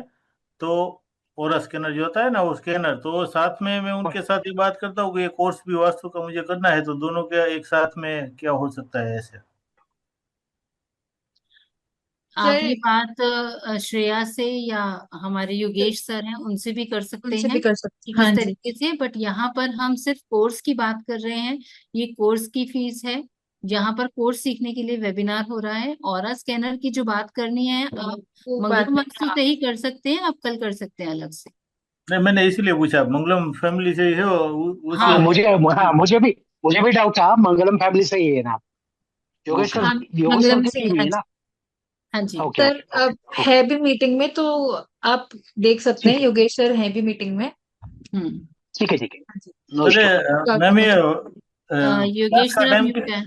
D: तो और स्कैनर जो होता है ना वो स्कैनर, तो साथ में मैं उनके साथ ही बात करता हूँ कि ये कोर्स भी वास्तु का मुझे करना है, तो दोनों क्या एक साथ में क्या हो सकता है ऐसे?
B: आप
A: सर
B: ये बात श्रेया से या हमारे योगेश सर हैं उनसे भी कर सकते
A: उनसे भी
B: हैं
A: कर सकते
B: कि
A: हैं
B: किस
A: हाँ जी।
B: तरीके से, बट यहाँ पर हम सिर्फ कोर्स की बात कर रहे हैं। ये कोर्स की फीस है। यहाँ पर कोर्स सीखने के लिए वेबिनार हो रहा है। और स्कैनर की जो बात करनी है आप
A: वो बात
B: मंगलम
A: में
B: वास्तु
A: हाँ।
B: से ही कर सकते हैं, आप कल कर सकते हैं अलग से।
D: नहीं, मैंने इसीलिए पूछा, मंगलम फैमिली से ही है उस
C: हाँ
B: हाँ,
C: मुझे भी डाउट था, मंगलम फैमिली से ही है ना?
D: ओके।
A: हाँ
C: योगेश्वर
A: मंगलम
C: की
A: से
C: भी
A: हाँ
C: है
A: जी।
C: ना?
B: हाँ जी।
C: ओके
A: सर
C: ओके ओके
A: अब
C: ओके।
A: है भी मीटिंग में तो आप देख सकते हैं,
C: ठीक है
A: योगेश सर है भी मीटिंग में।
B: हम्म।
C: ठीक है ठीक है।
A: हाँ जी।
C: नो
D: अरे
C: इश्यू।
A: कर
D: मैम,
A: देना
D: ये
A: सर।
D: क्लास
B: योगेश
D: का
B: सर आप
D: टाइम,
B: म्यूट है।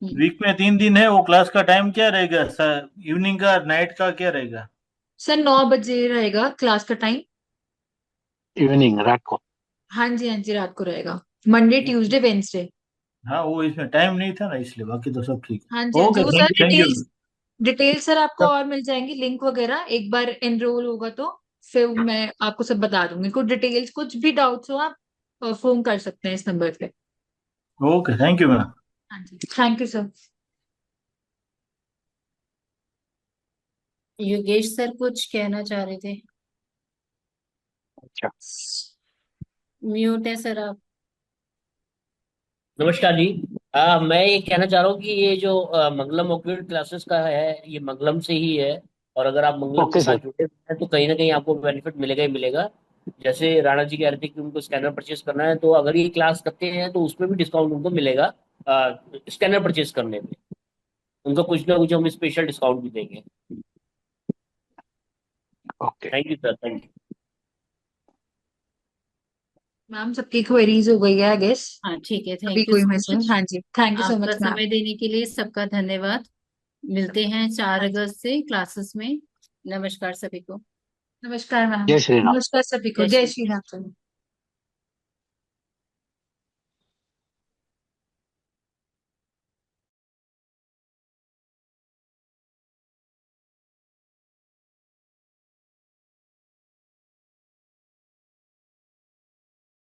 D: वीक में 3 दिन है, वो क्लास का टाइम क्या रहेगा सर? इवनिंग का, नाइट का क्या रहेगा?
A: सर 9 बजे रहेगा क्लास का टाइम।
C: इवनिंग रात को?
A: हाँ जी हाँ जी, रात को रहेगा। Monday Tuesday Wednesday.
D: हाँ, वो इसमें टाइम नहीं था ना इसलिए, बाकी तो सब ठीक
A: हाँ जी
D: है।
A: हाँ जी,
D: ओके,
A: वो
D: thank
A: sir
D: you, thank you.
A: Details details sir आपको और मिल जाएंगी, लिंक वगैरह एक बार एनरोल होगा तो फिर मैं आपको सब बता दूंगी। कुछ डिटेल्स कुछ भी डाउट्स हो आप फोन कर सकते हैं इस नंबर पे।
D: Okay, thank you ma'am.
A: हाँ जी, thank you sir.
B: Yogesh sir कुछ कहना चाह रहे थे।
C: अच्छा।
B: म्यूट है सर आप।
E: नमस्कार जी। मैं ये कहना चाह रहा हूँ कि ये जो मंगलम ऑक्यूट क्लासेस का है, ये मंगलम से ही है। और अगर आप मंगलम के
C: ओके
E: साथ
C: सर।
E: जुड़े हुए हैं तो कहीं ना कहीं आपको बेनिफिट मिलेगा ही मिलेगा। जैसे राणा जी कह रहे थे कि उनको स्कैनर परचेज करना है, तो अगर ये क्लास करते हैं तो उसमें भी डिस्काउंट उनको मिलेगा। स्कैनर परचेज करने में उनको कुछ ना कुछ हम स्पेशल डिस्काउंट भी देंगे।
C: Okay.
E: Thank you sir, thank you.
A: Ma'am सबकी क्वेरीज हो गई है आई गेस।
B: हाँ ठीक है,
A: अभी
B: थैंक यू
A: कोई
B: सो
A: मैसेज
B: मच।
A: हाँ जी, थैंक यू सो
B: आपका
A: मच मैम।
B: समय देने के लिए सबका धन्यवाद। मिलते हैं 4
A: हाँ जी,
B: अगस्त से क्लासेस में। नमस्कार सभी को।
A: नमस्कार मैम।
C: जय श्री राम।
A: नमस्कार सभी को,
B: जय
A: जय
B: श्री
A: श्री राम सर।